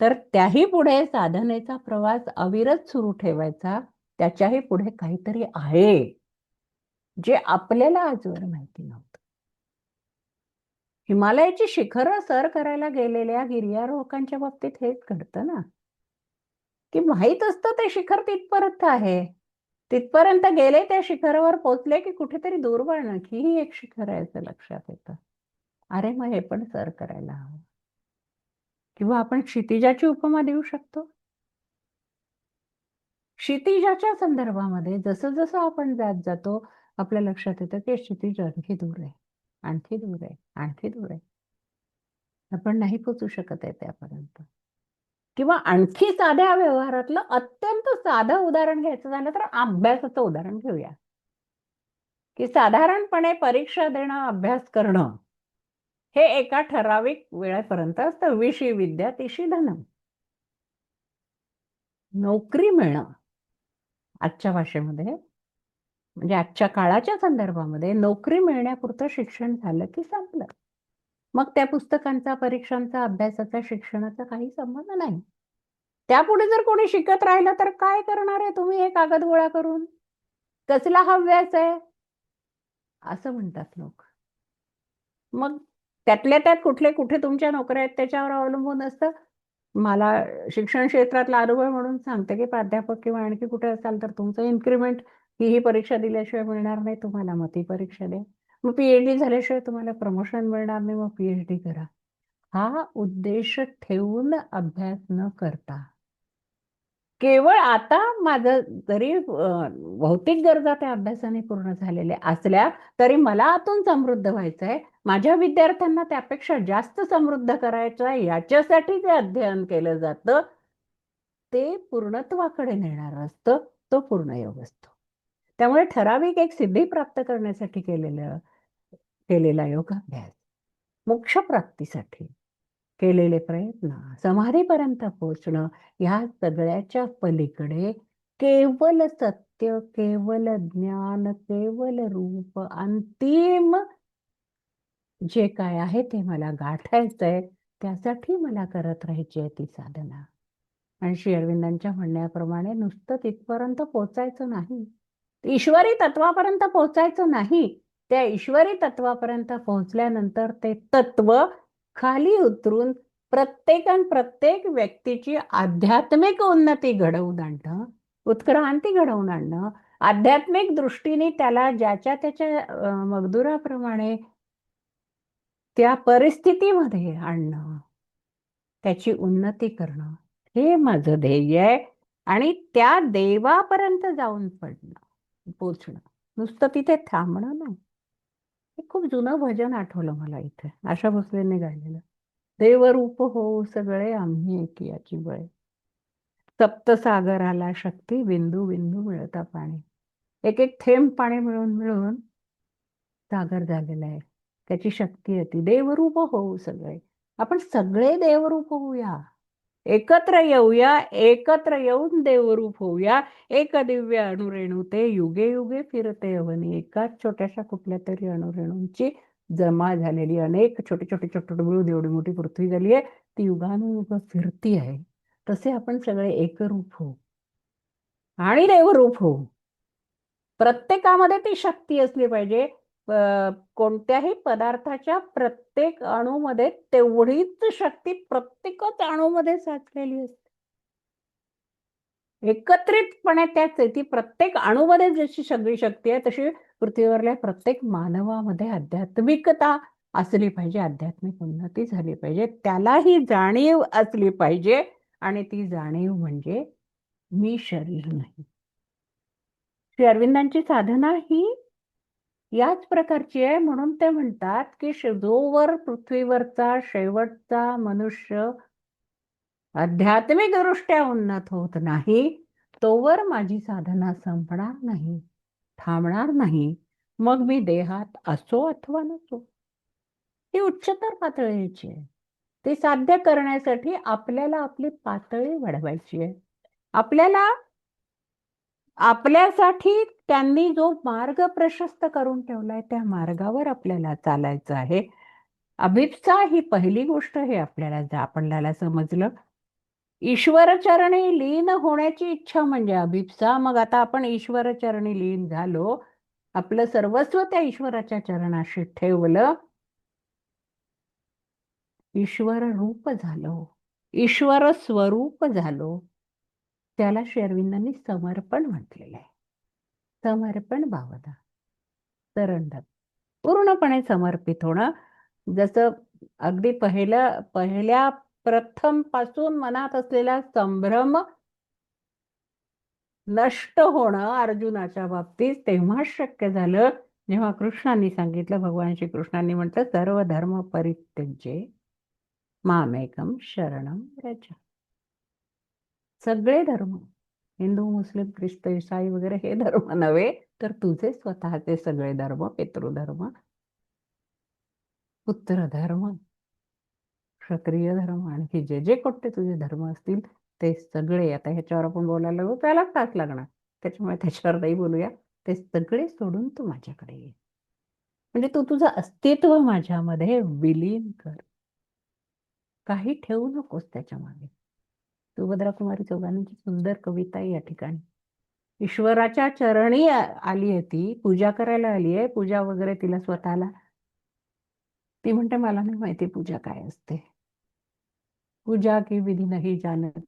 तर त्याही पुढे साधनेचा प्रवास अविरत सुरू ठेवायचा. त्याच्याही पुढे काहीतरी आहे जे आपल्याला आजवर माहिती नव्हतं. हिमालयाची शिखरं सर करायला गेलेल्या गिर्यारोहकांच्या बाबतीत हेच घडतं ना, की माहीत असतं ते शिखर तिथपर्यंत आहे. तिथपर्यंत गेले, त्या शिखरावर पोहोचले की कुठेतरी दूरवर आणखीही एक शिखर आहे असं लक्षात येतं. अरे मग हे पण सर करायला हवं. किंवा आपण क्षितिजाची उपमा देऊ शकतो. क्षितिजाच्या संदर्भामध्ये जसं जसं आपण जात जातो, आपल्या लक्षात येतं की क्षितिज आणखी दूर आहे, आणखी दूर आहे, आणखी दूर आहे. आपण नाही पोचू शकत आहे त्यापर्यंत. किंवा आणखी साध्या व्यवहारातलं अत्यंत साधं उदाहरण घ्यायचं झालं तर अभ्यासाचं उदाहरण घेऊया. की साधारणपणे परीक्षा देणं, अभ्यास करणं हे एका ठराविक वेळेपर्यंत असतं. विशी विद्या तिशी धनम. नोकरी मिळणं आजच्या भाषेमध्ये, म्हणजे आजच्या काळाच्या संदर्भामध्ये, नोकरी मिळण्यापुरतं शिक्षण झालं की संपलं. मग त्या पुस्तकांचा, परीक्षांचा, अभ्यासाचा, शिक्षणाचा काही संबंध नाही. त्यापुढे जर कोणी शिकत राहिलं तर काय करणार आहे तुम्ही हे कागद गोळा करून? कसला हव्यास आहे? असं म्हणतात लोक. मग त्यातल्या त्यात कुठले कुठे तुमच्या नोकऱ्या आहेत त्याच्यावर अवलंबून असतं. मला शिक्षण क्षेत्रातला अनुभव म्हणून सांगते की प्राध्यापक किंवा आणखी कुठे असाल तर तुमचं इन्क्रिमेंट ही परीक्षा दिल्याशिवाय मिळणार नाही तुम्हाला, मग ती परीक्षा द्या. मग पीएचडी झाल्याशिवाय तुम्हाला प्रमोशन मिळणार नाही, मग पीएचडी करा. हा उद्देश ठेवून अभ्यास न करता, केवळ आता माझं जरी भौतिक गरजा त्या अभ्यासाने पूर्ण झालेल्या असल्या तरी मला आतून समृद्ध व्हायचंय, माझ्या विद्यार्थ्यांना त्यापेक्षा जास्त समृद्ध करायचं आहे, याच्यासाठी जे अध्ययन केलं जातं ते पूर्णत्वाकडे नेणारं असतं. तो पूर्णयोग असतो. त्यामुळे ठराविक एक सिद्धी प्राप्त करण्यासाठी केलेला योगाभ्यास, मोक्षप्राप्तीसाठी केलेले प्रयत्न, समाधीपर्यंत पोहोचणं, ह्या सगळ्याच्या पलीकडे केवल सत्य, केवल ज्ञान, केवल रूप, अंतिम जे काय आहे ते मला गाठायचंय, त्यासाठी मला करत राहायची आहे ती साधना. आणि श्री अरविंदांच्या म्हणण्याप्रमाणे नुसतं तिथपर्यंत पोचायचं नाही, ईश्वरी तत्वापर्यंत पोचायचं नाही. त्या ईश्वरी तत्वापर्यंत पोहोचल्यानंतर ते तत्व खाली उतरून प्रत्येक व्यक्तीची आध्यात्मिक उन्नती घडवून आणणं, उत्क्रांती घडवून आणणं, आध्यात्मिक दृष्टीने त्याला ज्याच्या त्याच्या मगदुराप्रमाणे त्या परिस्थितीमध्ये आणणं, त्याची उन्नती करणं, हे माझं ध्येय आहे. आणि त्या देवापर्यंत जाऊन पोचणं, नुसतं तिथे थांबणं नाही. हे खूप जुनं भजन आठवलं मला इथे, आशा भोसलेंनी गायलेलं. देवरूप होऊ सगळे आम्ही एकियाची बळे, सप्तसागराला शक्ती, बिंदू बिंदू मिळता पाणी. एक एक थेंब पाणी मिळून मिळून सागर झालेला आहे. त्याची शक्ती आहे ती. देवरूप होऊ सगळे, आपण सगळे देवरूप होऊया, एकत्र येऊया, एकत्र येऊन देवरूप होऊया. एक दिव्य अणुरेणू ते युगे युगे फिरते अवनी. एकाच छोट्याशा कुठल्या तरी अणुरेणूंची जमा झालेली अनेक छोटे छोटे छोटे मिळून एवढी मोठी पृथ्वी झाली आहे, ती युगानुयुग फिरती आहे. तसे आपण सगळे एकरूप होऊ आणि देवरूप होऊ. प्रत्येकामध्ये ती शक्ती असली पाहिजे. कोणत्याही पदार्थाच्या प्रत्येक अणूमध्ये तेवढीच शक्ती प्रत्येकच अणूमध्ये साचलेली असते. एकत्रितपणे त्याच ती प्रत्येक अणूमध्ये जशी सगळी शक्ती आहे तशी पृथ्वीवरल्या प्रत्येक मानवामध्ये आध्यात्मिकता असली पाहिजे, आध्यात्मिक उन्नती झाली पाहिजे, त्याला ही जाणीव असली पाहिजे. आणि ती जाणीव म्हणजे मी शरीर नाही. श्री अरविंदांची साधना ही याच प्रकारची आहे. म्हणून ते म्हणतात की जोवर पृथ्वीवरचा शेवटचा मनुष्य आध्यात्मिक दृष्ट्या उन्नत होत नाही तोवर माझी साधना संपणार नाही, थांबणार नाही. मग मी देहात असो अथवा नसो. ही उच्चतर पातळीची आहे. ते साध्य करण्यासाठी आपल्याला आपली पातळी वाढवायची आहे. आपल्याला आपल्यासाठी त्यांनी जो मार्ग प्रशस्त करून ठेवलाय त्या मार्गावर आपल्याला चालायचं आहे. अभिप्सा ही पहिली गोष्ट हे आपल्याला समजलं. ईश्वरचरणी लीन होण्याची इच्छा म्हणजे अभिप्सा. मग आता आपण ईश्वरचरणी लीन झालो, आपलं सर्वस्व त्या ईश्वराच्या चरणाशी ठेवलं, ईश्वर रूप झालो, ईश्वर स्वरूप झालो, त्याला श्री अरविंदांनी समर्पण म्हटलेलं आहे. समर्पण भावना, सरंडर, पूर्णपणे समर्पित होणं. जसं अगदी पहिल्या प्रथम पासून मनात असलेला संभ्रम नष्ट होणं अर्जुनाच्या बाबतीत तेव्हाच शक्य झालं जेव्हा कृष्णांनी सांगितलं, भगवान श्रीकृष्णांनी म्हटलं, सर्व धर्म परित्यज्य मामेकम शरणम व्रज. सगळे धर्म, हिंदू, मुस्लिम, ख्रिस्त, ईसाई वगैरे हे धर्म नव्हे, तर तुझे स्वतःचे सगळे धर्म, पितृधर्म, पुत्र धर्म, क्षत्रिय धर्म, आणखी जे जे कोणते तुझे धर्म असतील ते सगळे, आता ह्याच्यावर आपण बोलायला लागलो त्याला तास लागणार, त्याच्यामुळे त्याच्यावर नाही बोलूया. ते सगळे सोडून तू माझ्याकडे ये, म्हणजे तू तुझं अस्तित्व माझ्यामध्ये विलीन कर, काही ठेवू नकोस त्याच्यामागे. सुभद्रा कुमारी चौघांची सुंदर कविता आहे या ठिकाणी. ईश्वराच्या चरणी आली आहे, ती पूजा करायला आली आहे. पूजा वगैरे तिला स्वतःला, ती म्हणते मला नाही माहिती पूजा काय असते, पूजा की विधी नाही जानत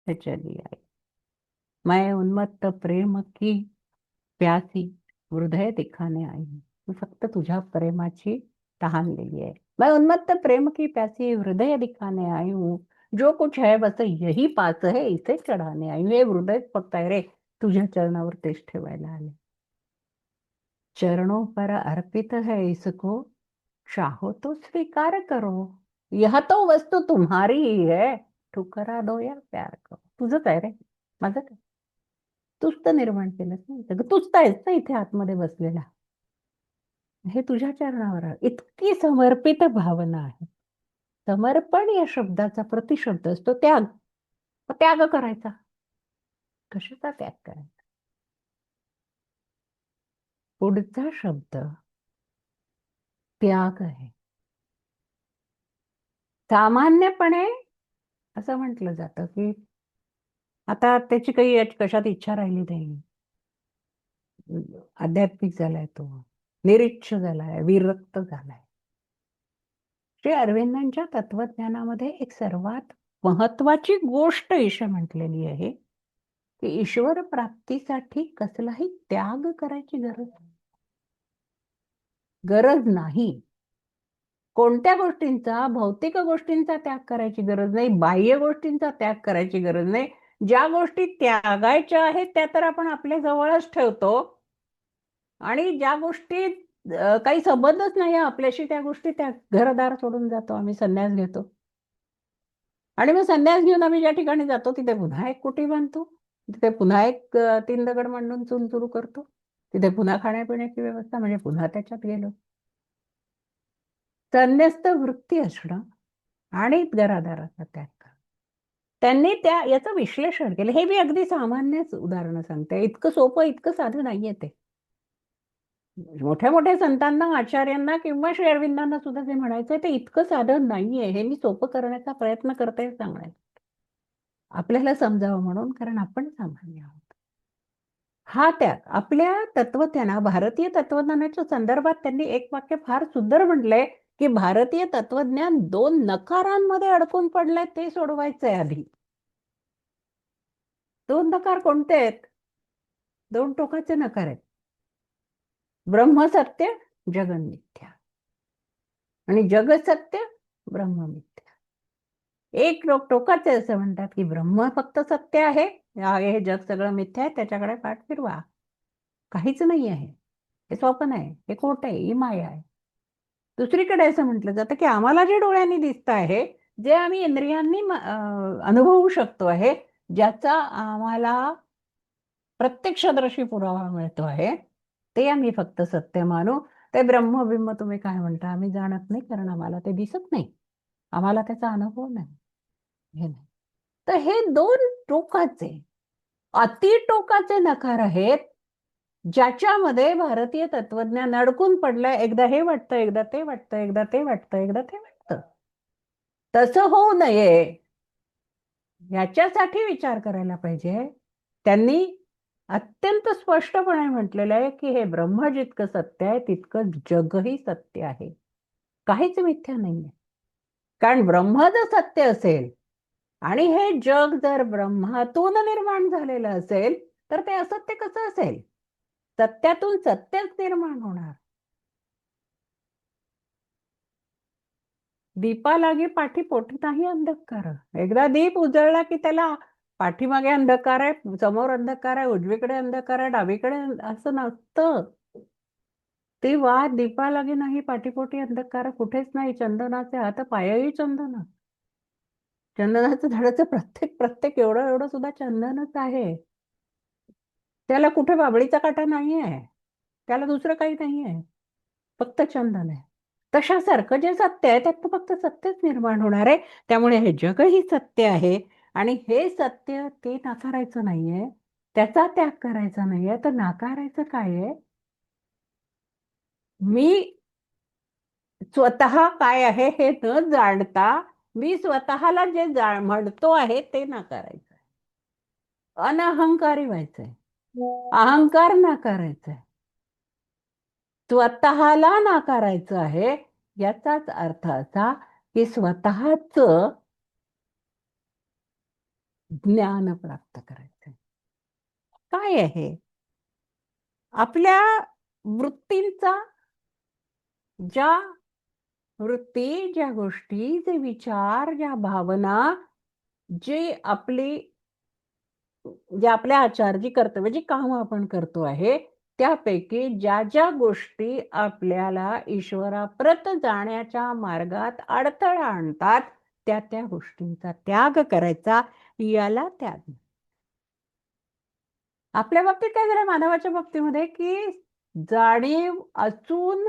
चली आई, मैं उन्मत्त प्रेम की प्यासी हृदय दिखाने आई. मी फक्त तुझ्या प्रेमाची तहानलेली आहे. मैं उन्मत्त प्रेम की प्यासी हृदय दिखाने आई हूँ, जो कुछ है बस यही पास है इसे चढाने आई हूँ. हे हृदय फक्त आहे रे, तुझ्या चरणावर तेच ठेवायला आले. चरणों पर अर्पित है इसको, चाहो तो स्वीकार करो, यह तो वस्तू तुम्हारी ही है, ठुकरा दो या प्यार करो. तुझंच आहे रे, माझं काय. तूच तर निर्माण केलंस ना, तूच तर आहेस ना इथे आतमध्ये बसलेला. हे तुझ्या चरणावर आहे. इतकी समर्पित भावना आहे. समर्पण या शब्दाचा प्रतिशब्द असतो त्याग. त्याग करायचा. कशाचा त्याग करायचा? पुढचा शब्द त्याग आहे. सामान्यपणे असं म्हटलं जातं की आता त्याची काही कशात इच्छा राहिली नाही, आध्यात्मिक झालाय तो, निरीच्छ झालाय, विरक्त झालाय. श्री अरविंदांच्या तत्वज्ञानामध्ये एक सर्वात महत्वाची गोष्ट ईशा म्हटलेली आहे की ईश्वर प्राप्तीसाठी कसलाही त्याग करायची गरज नाही. कोणत्या गोष्टींचा, भौतिक गोष्टींचा त्याग करायची गरज नाही, बाह्य गोष्टींचा त्याग करायची गरज नाही. ज्या गोष्टी त्यागायच्या आहेत त्या तर आपण आपल्या जवळच ठेवतो, आणि ज्या गोष्टी काही संबंधच नाही आपल्याशी त्या गोष्टी त्या घरदार सोडून जातो. आम्ही संन्यास घेतो, आणि मग संन्यास घेऊन आम्ही ज्या ठिकाणी जातो तिथे पुन्हा एक कुटी बांधतो, तिथे पुन्हा एक 3 दगड मांडून चूल सुरू करतो, तिथे पुन्हा खाण्यापिण्याची व्यवस्था, म्हणजे पुन्हा त्याच्यात गेलो. संन्यस्त वृत्ती असणं आणि घरादाराचा त्याग करणं. त्यांनी याचं विश्लेषण केलं. हे मी अगदी सामान्यच उदाहरण सांगते, इतकं सोपं, इतकं साधं नाहीये ते. मोठ्या मोठ्या संतांना, आचार्यांना किंवा श्री अरविंदांना सुद्धा जे म्हणायचंय ते इतकं साधं नाहीये. हे मी सोपं करण्याचा प्रयत्न करते सांगण्याचा, आपल्याला समजावं म्हणून, कारण आपण सामान्य आहोत. हा त्याग आपल्या भारतीय तत्वज्ञानाच्या संदर्भात त्यांनी एक वाक्य फार सुंदर म्हटलंय की भारतीय तत्वज्ञान 2 नकारांमध्ये अडकून पडलंय, ते सोडवायचंय आधी. 2 नकार कोणते आहेत? 2 टोकाचे नकार आहेत. ब्रह्म सत्य, जगन मिथ्या. आणि जग सत्य, ब्रह्म मिथ्या. एक लोक टोकाचे असं म्हणतात की ब्रह्म फक्त सत्य आहे, हे जग सगळं मिथ्या आहे, त्याच्याकडे पाठ फिरवा, काहीच नाही आहे, हे स्वप्न आहे, हे खोट आहे, ही माया आहे. दुसरीकडे असं म्हटलं जातं की आम्हाला जे डोळ्यांनी दिसत आहे, जे आम्ही इंद्रियांनी अनुभवू शकतो आहे, ज्याचा आम्हाला प्रत्यक्षदर्शी पुरावा मिळतो आहे, ते आम्ही फक्त सत्य मानू. ते ब्रह्मबिंब तुम्ही काय म्हणता आम्ही जाणत नाही, कारण आम्हाला ते दिसत नाही, आम्हाला त्याचा अनुभव नाही, हे नाही. तर हे 2 टोकाचे, अति टोकाचे नकार आहेत, ज्याच्यामध्ये भारतीय तत्वज्ञान अडकून पडलंय. एकदा हे वाटतं, एकदा ते वाटतं, एकदा ते वाटतं, एकदा ते वाटतं. तसं होऊ नये याच्यासाठी विचार करायला पाहिजे. त्यांनी अत्यंत स्पष्टपणे म्हटलेलं आहे की हे ब्रह्म जितकं सत्य आहे तितकं जगही सत्य आहे, काहीच मिथ्या नाहीये. कारण ब्रह्म जर सत्य असेल आणि हे जग जर ब्रह्मातून निर्माण झालेलं असेल, तर ते असत्य कसं असेल? सत्यातून सत्यच निर्माण होणार. दीपालागी पाठी पोटी नाही अंधकार. एकदा दीप उजळला की त्याला पाठीमागे अंधकार आहे, समोर अंधकार आहे, उजवीकडे अंधकार आहे, डावीकडे असं नसतं. ती वाद दीपालागी नाही पाठीपोटी अंधकार कुठेच नाही. चंदनाचे हात पायही चंदन. चंदनाचं झाडाचं प्रत्येक प्रत्येक एवढं एवढं सुद्धा चंदनच आहे. त्याला कुठे बाबळीचा काटा नाहीये, त्याला दुसरं काही नाहीये, फक्त चंदन आहे. तशासारखं जे सत्य आहे त्यात फक्त सत्यच निर्माण होणार आहे. त्यामुळे हे जगही सत्य आहे आणि हे सत्य ते नाकारायचं नाहीये, त्याचा त्याग करायचा नाहीये. तर नाकारायचं काय आहे? मी स्वतः काय आहे हे न जाणता मी स्वतःला जे म्हणतो आहे ते नाकारायचं. अनहंकारी व्हायचंय, अहंकार नाकारायचा आहे, स्वतःला नाकारायचं आहे. याचाच अर्थ असा की स्वतःच ज्ञान प्राप्त करायचंय. काय आहे? आपल्या वृत्तींचा, ज्या वृत्ती, ज्या गोष्टी, जे विचार, ज्या भावना, जे आपली जे आपले आचार, जी कर्तव्य, जी काम आपण करतो आहे, त्यापैकी ज्या ज्या गोष्टी आपल्याला ईश्वराप्रत जाण्याच्या मार्गात अडथळा आणतात, त्या त्या गोष्टींचा त्याग करायचा, याला त्याग. आपल्या बाबतीत काय झालं मानवाच्या बाबतीमध्ये की जाणीव असून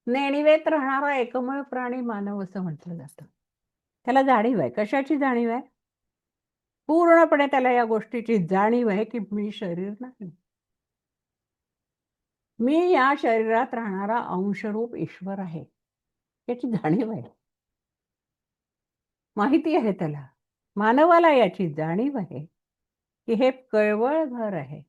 नेणिवेत राहणारा एकमेव प्राणी मानव असं म्हटलं जातं. त्याला जाणीव आहे. कशाची जाणीव आहे? पूर्णपणे त्याला या गोष्टीची जाणीव आहे की मी शरीर नाही, मी या शरीरात राहणारा अंशरूप ईश्वर आहे, याची जाणीव आहे, माहिती आहे त्याला. मानवाला याची जाणीव आहे की हे केवळ घर आहे,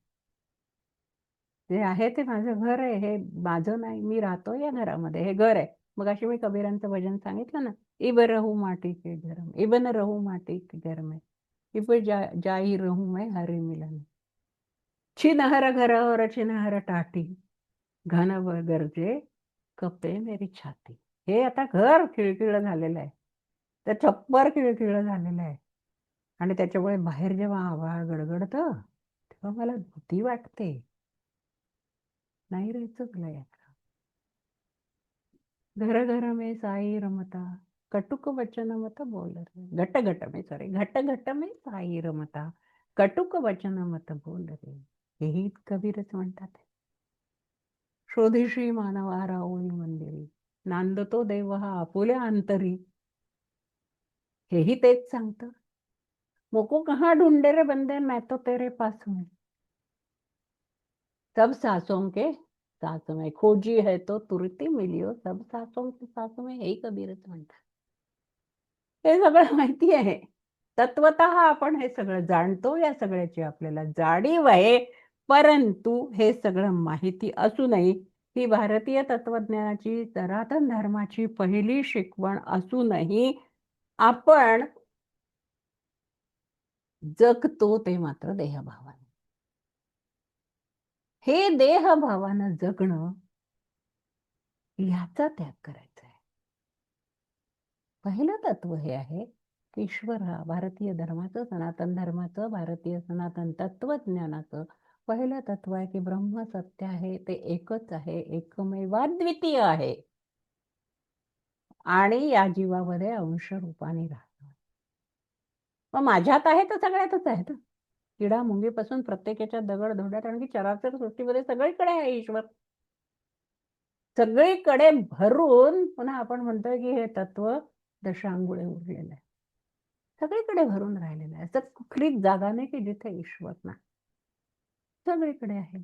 जे आहे ते माझं घर आहे, हे माझं नाही, मी राहतो या घरामध्ये, हे घर आहे. मग अशी मी कबीरांचं भजन सांगितलं ना, इब रहू माटी के घर में, इब न रहू माटी के घर में, इब जाई रहू मैं हरि मिलन. छिनहर घर और छिनहर टाटी, घन गरजे कपे मेरी छाती. हे आता घर खिळखिळं झालेलं आहे, तर छप्पर खिळखिळं झालेलं आहे. आणि त्याच्यामुळे बाहेर जेव्हा आभाळ गडगडतं तेव्हा मला भीती वाटते. नाही राहायचं तुला या घर घर में साई रमता, कटुक वचन मत बोल रे, घट घट में सॉरी घट घट में साई रमता, कटुक वचन मत बोल रे. हेही कबीरच म्हणतात. शोधिशी मानवा राऊळी मंदिरी, नांदतो देव हा आपुल्या अंतरी. हेही तेच सांगतं. मोको कहाँ ढूंढे रे बंदे, मैं तो तेरे पास हूं. सब सांसों के सांस में खोजी है तो तुरती मिलियो, सब सांसों के सांस में, हेही कबीरच म्हणतात. हे सगळं माहिती आहे. तत्वतः आपण हे सगळं जाणतो, या सगळ्याची आपल्याला जाणीव आहे. परंतु हे सगळं माहिती असूनही ही भारतीय तत्वज्ञानाची सनातन धर्माची पहिली शिकवण असूनही आपण जगतो ते मात्र देहभावाने. हे देहभावानं जगणं ह्याचा त्याग करायचा आहे. पहिलं तत्व हे आहे की ईश्वर हा भारतीय धर्माचं, सनातन धर्माचं, भारतीय सनातन तत्वज्ञानाचं पहिलं तत्व आहे की ब्रह्म सत्य आहे, ते एकच आहे, एकमेवाद्वितीय आहे आणि या जीवामध्ये अंश रूपाने राहतो. मग माझ्यात आहे तर सगळ्यातच आहे ना. किडा मुंगीपासून प्रत्येकाच्या दगड धोंड्यात आणखी चराचर सृष्टीमध्ये सगळीकडे आहे ईश्वर. सगळीकडे भरून पुन्हा आपण म्हणतोय की हे तत्व दशांगुळे उरलेलं आहे. सगळीकडे भरून राहिलेलं आहे. असं कुठलीच जागा नाही की जिथे ईश्वर नाही. सगळीकडे आहे,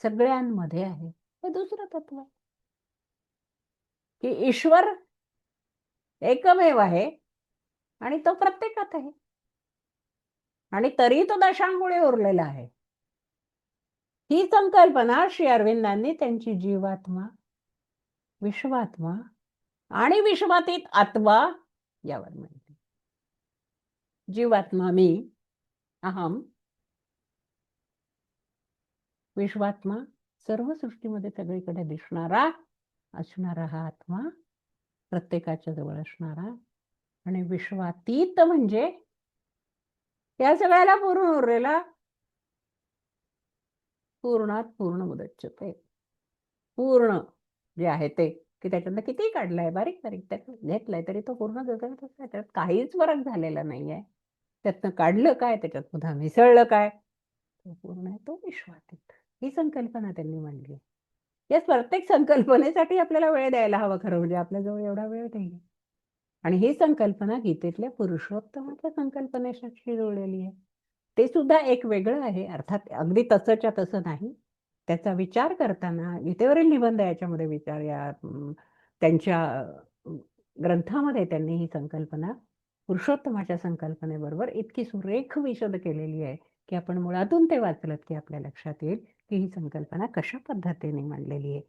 सगळ्यांमध्ये आहे. हे दुसरं तत्व आहे की ईश्वर एकमेव आहे आणि तो प्रत्येकात आहे आणि तरी तो दशांगुळे उरलेला आहे. ही संकल्पना श्री अरविंदांनी त्यांची जीवात्मा, विश्वात्मा आणि विश्वातीत आत्मा यावर म्हणते. जीवात्मा मी, अहम, विश्वात्मा सर्व सृष्टीमध्ये सगळीकडे दिसणारा असणारा हा आत्मा, प्रत्येकाच्या जवळ असणारा, आणि विश्वातीत म्हणजे या सगळ्याला पुरून उरलेला, पूर्णात पूर्ण मुदच्यते, पूर्ण जे आहे ते की त्याच्यातनं किती काढलंय, बारीक बारीक त्यात घेतलंय तरी तो पूर्ण जगतच आहे. त्यात काहीच फरक झालेला नाहीये. त्यातनं काढलं काय, त्याच्यात पुन्हा मिसळलं काय, तो पूर्ण आहे, तो विश्वातीत. ही संकल्पना त्यांनी मांडली. या प्रत्येक संकल्पनेसाठी आपल्याला वेळ द्यायला हवा, खरं म्हणजे आपल्याजवळ एवढा वेळ नाहीये. आणि ही संकल्पना गीतेतल्या पुरुषोत्तमाच्या संकल्पनेशी जोडलेली आहे. ते सुद्धा एक वेगळं आहे. अर्थात अगदी तसंच्या तसं नाही. त्याचा विचार करताना गीतेवरील निबंध याच्यामध्ये विचार या त्यांच्या ग्रंथामध्ये त्यांनी ही संकल्पना पुरुषोत्तमाच्या संकल्पनेबरोबर इतकी सुरेख विशद केलेली आहे की आपण मुळातून ते वाचलत की आपल्या लक्षात येईल की ही संकल्पना कशा पद्धतीने मांडलेली आहे.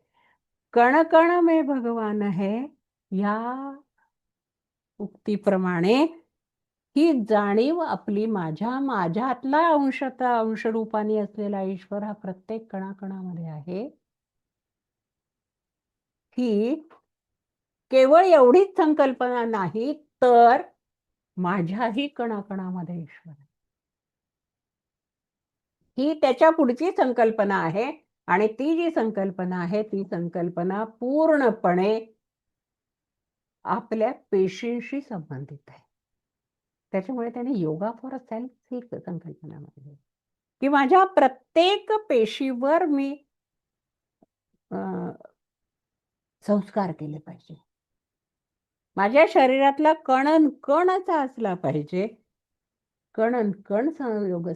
कण कण में भगवान है या उक्तीप्रमाणे ही जाणीव आपली माझ्यातला अंशरूपाने असलेला ईश्वर हा प्रत्येक कणाकणामध्ये आहे, ही केवळ एवढीच संकल्पना नाही तर माझ्याही कणाकणामध्ये ईश्वर आहे, ही त्याच्या पुढची संकल्पना आहे. आणि ती जी संकल्पना आहे ती संकल्पना पूर्णपणे आपल्या पेशींशी संबंधित आहे. त्याच्यामुळे त्याने योगा फॉर सेल्फ ही संकल्पना मांडली की माझ्या प्रत्येक पेशीवर मी संस्कार केले पाहिजे. माझ्या शरीरातला कण कणचा असला पाहिजे, कण कण योग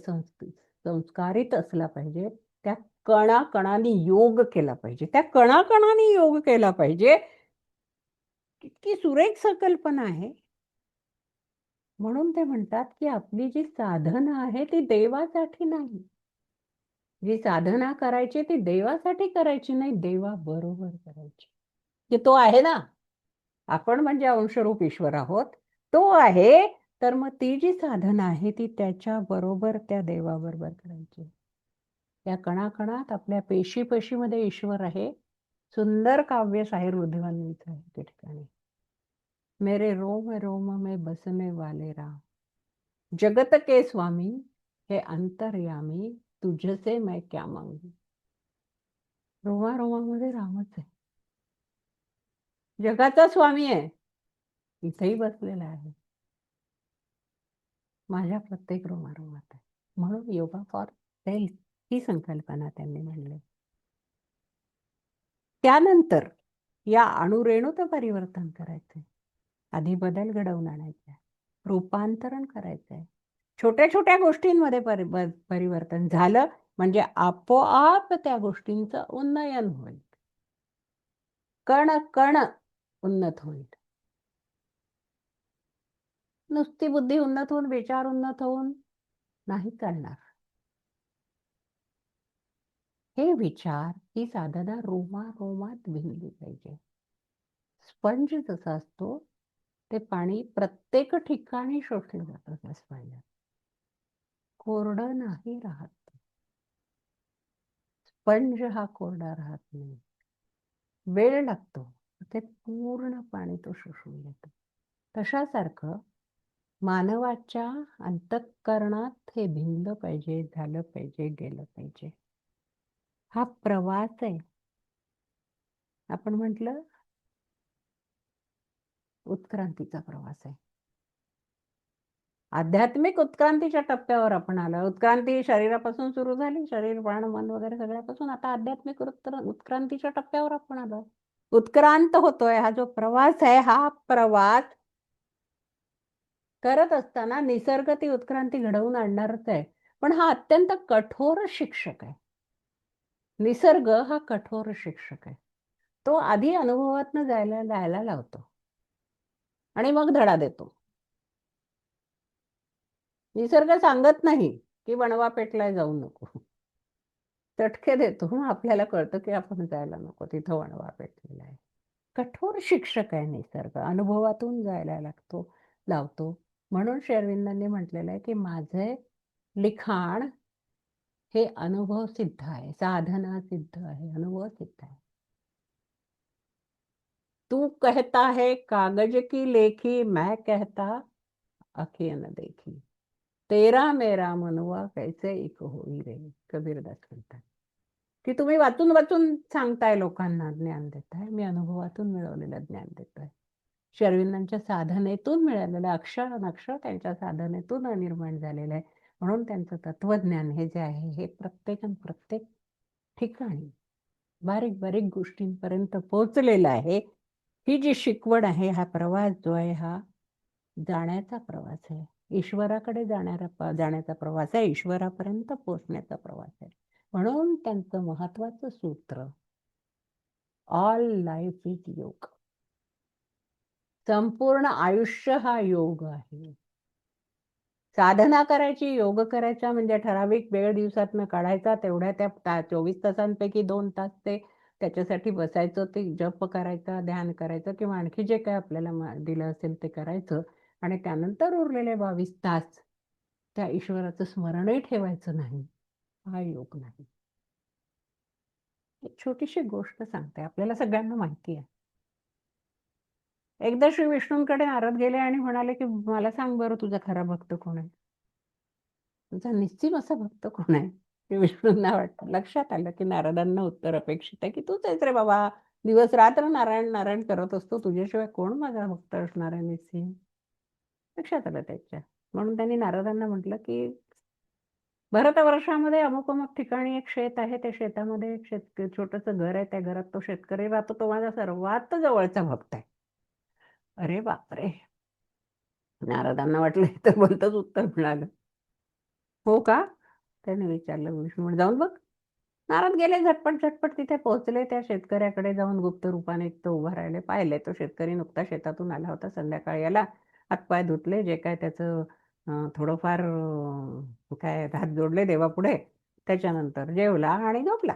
संस्कारित असला पाहिजे. त्या कणाकणाने योग केला पाहिजे, त्या कणाकणाने योग केला पाहिजे. किती सुरेख संकल्पना आहे. म्हणून ते म्हणतात की आपली जी साधना आहे ती देवासाठी नाही. जी साधना करायची ती देवासाठी करायची नाही, देवाबरोबर करायची. की तो आहे ना, आपण म्हणजे अंशरूप ईश्वर आहोत, तो आहे. तर मग ती जी साधना आहे ती त्याच्या बरोबर, त्या देवाबरोबर करायची. त्या कणाकणात आपल्या पेशीमध्ये ईश्वर आहे. सुंदर काव्य शाहीर रुधिवांचं आहे त्या ठिकाणी. मेरे रोम रोम में बसने वाले राम, जगत के स्वामी हे अंतर्यामी, तुझसे मैं क्या मांगू. रोमामध्ये रामच आहे, जगाचा स्वामी आहे, इथेही बसलेला आहे, माझ्या प्रत्येक रोमात आहे. म्हणून योगा फॉर सेल्फ ही संकल्पना त्यांनी मांडली. त्यानंतर या अणुरेणूचं परिवर्तन करायचंय, आधी बदल घडवून आणायचा, रूपांतरण करायचंय. छोट्या छोट्या गोष्टींमध्ये परिवर्तन झालं म्हणजे आपोआप त्या गोष्टींचं उन्नयन होईल, कण कण उन्नत होईल. नुसती बुद्धी उन्नत होऊन, विचार उन्नत होऊन नाही चालणार. हे विचार, ही साधना रोमात भिनली पाहिजे. स्पंज जसा असतो, ते पाणी प्रत्येक ठिकाणी शोषलं जातं त्या स्पंजात. कोरडं नाही राहत. स्पंज हा कोरडा राहत नाही. वेळ लागतो. ते पूर्ण पाणी तो शोषून घेतो. तशासारखं मानवाच्या अंतःकरणात हे भिनलं पाहिजे, झालं पाहिजे, गेलं पाहिजे. हा प्रवास आहे. आपण म्हटलं उत्क्रांतीचा प्रवास आहे. आध्यात्मिक उत्क्रांतीच्या टप्प्यावर आपण आलो. उत्क्रांती शरीरापासून सुरू झाली, शरीर, प्राण, मन वगैरे सगळ्यापासून. आता आध्यात्मिक उत्क्रांतीच्या टप्प्यावर आपण आलो. उत्क्रांत होतोय. हा जो प्रवास आहे, हा प्रवास करत असताना निसर्ग ती उत्क्रांती घडवून आणणारच आहे. पण हा अत्यंत कठोर शिक्षक आहे. निसर्ग हा कठोर शिक्षक आहे. तो आधी अनुभवातनं जायला लावतो आणि मग धडा देतो. निसर्ग सांगत नाही की वणवा पेटलाय जाऊ नको. चटके देतो. मग आपल्याला कळतं की आपण जायला नको, तिथं वणवा पेटलेला आहे. कठोर शिक्षक आहे निसर्ग. अनुभवातून जायला लावतो. म्हणून श्री अरविंदांनी म्हटलेलं आहे की माझे लिखाण हे अनुभव सिद्ध आहे, साधना सिद्ध आहे, अनुभव सिद्ध आहे. तू कहता है कागज की लेखी, मैं कहता आखी न देखी, तेरा मेरा मनवा कैसे एक होई रे. कबीरदास म्हणतात की तुम्ही वाचून वाचून सांगताय, लोकांना ज्ञान देताय, मी अनुभवातून मिळवलेलं ज्ञान देतोय. श्री अरविंदांच्या साधनेतून मिळालेलं अक्षर अनक्षर त्यांच्या साधनेतून निर्माण झालेलं आहे. म्हणून त्यांचं तत्वज्ञान हे जे आहे, हे प्रत्येक ठिकाणी बारीक बारीक गोष्टींपर्यंत पोहोचलेलं आहे. ही जी शिकवण आहे, हा प्रवास जो आहे, हा जाण्याचा प्रवास आहे. ईश्वराकडे जाण्याचा प्रवास आहे, ईश्वरापर्यंत पोहोचण्याचा प्रवास आहे. म्हणून त्यांचं महत्वाचं सूत्र, ऑल लाईफ इज योग. संपूर्ण आयुष्य हा योग आहे. साधना करायची, योग करायचा म्हणजे ठराविक वेळ दिवसातनं काढायचा, तेवढ्या त्या 24 तासांपैकी 2 तास ते त्याच्यासाठी बसायचं, ते जप करायचा, ध्यान करायचं किंवा आणखी जे काय आपल्याला दिलं असेल ते करायचं. आणि त्यानंतर उरलेले 22 तास त्या ईश्वराचं स्मरणही ठेवायचं नाही. हा योग नाही. एक छोटीशी गोष्ट सांगते, आपल्याला सगळ्यांना माहिती आहे. एकदा श्री विष्णूंकडे नारद गेले आणि म्हणाले की मला सांग बरं, तुझा खरा भक्त कोण आहे? तुझा निश्चित असा भक्त कोण आहे? श्री विष्णूंना लक्षात आलं की नारदांना उत्तर अपेक्षित आहे की तूच आहेस रे बाबा. दिवस रात्र नारायण नारायण करत असतो, तुझ्याशिवाय कोण माझा भक्त असणार आहे निश्चित? लक्षात आलं त्याच्या. म्हणून त्यांनी नारदांना म्हटलं की भारतवर्षामध्ये अमुक अमुक ठिकाणी एक शेत आहे, त्या शेतामध्ये एक छोटंसं घर आहे, त्या घरात तो शेतकरी राहतो, तो माझा सर्वात जवळचा भक्त आहे. अरे बापरे. नारदांना वाटलं तर भलतंच उत्तर मिळालं. हो का? त्याने विचारलं. विष्णू म्हणे जाऊन बघ. नारद गेले, झटपट झटपट तिथे पोहोचले. त्या शेतकऱ्याकडे जाऊन गुप्त रूपाने तो उभा राहिले. पाहिले तो शेतकरी नुकता शेतातून आला होता, संध्याकाळी आला. हातपाय धुतले, जे काय त्याचं थोडंफार काय हात जोडले देवापुढे. त्याच्यानंतर जेवला आणि झोपला.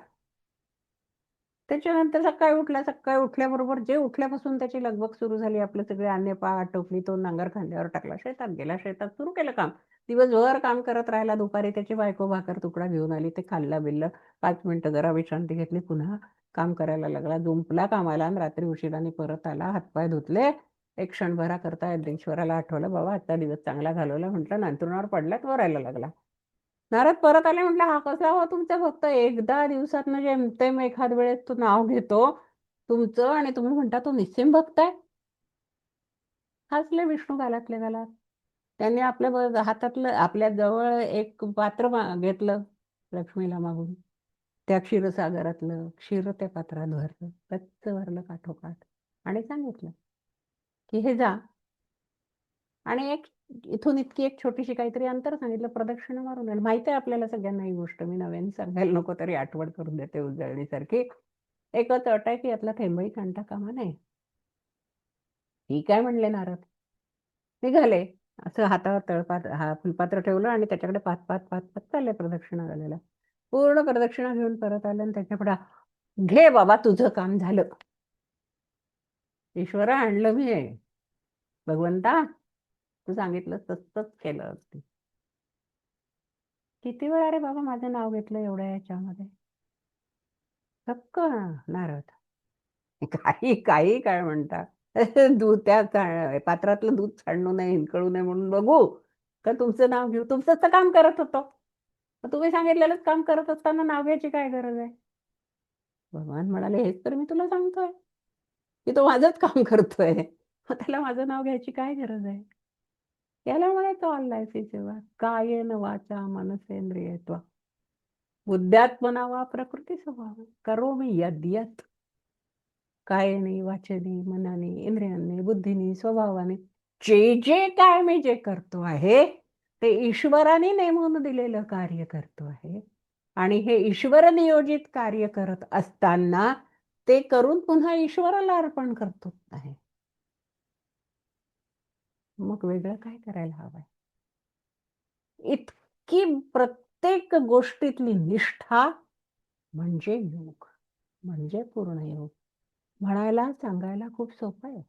त्याच्यानंतर सकाळी उठल्याबरोबर जे उठल्यापासून त्याची लगबग सुरू झाली, आपले सगळे अन्य आटोपली, तो नांगर खांद्यावर टाकला, शेतात गेला, शेतात सुरू केलं काम. दिवसभर काम करत राहिला. दुपारी त्याची बायको भाकर तुकडा घेऊन आली, ते खाल्लं बिल्लं. 5 मिनिटं जरा विश्रांती घेतली, पुन्हा काम करायला लागला. जुंपला कामाला आणि रात्री उशिराने परत आला. हातपाय धुतले. एक क्षणभराकरता ईश्वराला आठवलं, बाबा आजचा दिवस चांगला घालवला म्हटलं. अंथरुणावर पडला, वरायला लागला. नारद परत आले, म्हटलं हा कसा हो तुमचा भक्त? एकदा दिवसातनं जेमतेम एखाद वेळेस तो नाव घेतो तुमचं आणि तुम्ही म्हणता तो निस्सिम भक्त आहे. हसले विष्णू गालातले गालात. त्यांनी आपल्या हातातलं, आपल्या जवळ एक पात्र घेतलं लक्ष्मीला मागून. त्या क्षीरसागरातलं क्षीर त्या पात्रात भरलं, गच्च भरलं काठोकाठ. आणि सांगितलं की हे जा आणि इथून इतकी एक छोटीशी काहीतरी अंतर सांगितलं, प्रदक्षिणा मारून आलं. माहिती आहे आपल्याला सगळ्यांना ही गोष्ट, मी नव्याने सांगायला नको तरी आठवण करून देते उजळणीसारखी. एकच अट आहे की यातला थेंबही काढता कामा नये. ठीक आहे म्हणले नारद. निघाले. असं हातावर फुलपात्र ठेवलं आणि त्याच्याकडे पाच चालले प्रदक्षिणा घालायला. पूर्ण प्रदक्षिणा घेऊन परत आलं आणि त्याच्यापुढे, घे बाबा तुझं काम झालं. ईश्वरा आणलं मी हे. भगवंता तू सांगितलं तसंच केलं असते. किती वेळा रे बाबा माझं नाव घेतलं एवढ्या याच्यामध्ये. चक्क नारद. काही काही काय म्हणता. दूध त्या पात्रातलं दूध सांडू नये, हिंकळू नये म्हणून बघू का तुमचं नाव घेऊ. तुमचंच तर काम करत होतो. तुम्ही सांगितलेलंच काम करत असताना नाव घ्यायची काय गरज आहे. भगवान म्हणाले हेच तर मी तुला सांगतोय की तो माझंच काम करतोय, मग त्याला माझं नाव घ्यायची काय गरज आहे. याला म्हणायचं ऑल लाईफ इज सेवा. कायेन वाचा मनसेंद्रियत्वा बुद्ध्यात्मना वा प्रकृती स्वभाव करोमि यद्यत. कायेने वाचेने मनाने इंद्रियांनी बुद्धीने स्वभावाने जे जे काय मी जे करतो आहे ते ईश्वराने नेमून दिलेलं कार्य करतो आहे. आणि हे ईश्वर नियोजित कार्य करत असताना ते करून पुन्हा ईश्वराला अर्पण करतो आहे. मग वेगळं काय करायला हवंय. इतकी प्रत्येक गोष्टीतली निष्ठा म्हणजे योग, म्हणजे पूर्ण योग. म्हणायला सांगायला खूप सोपं आहे,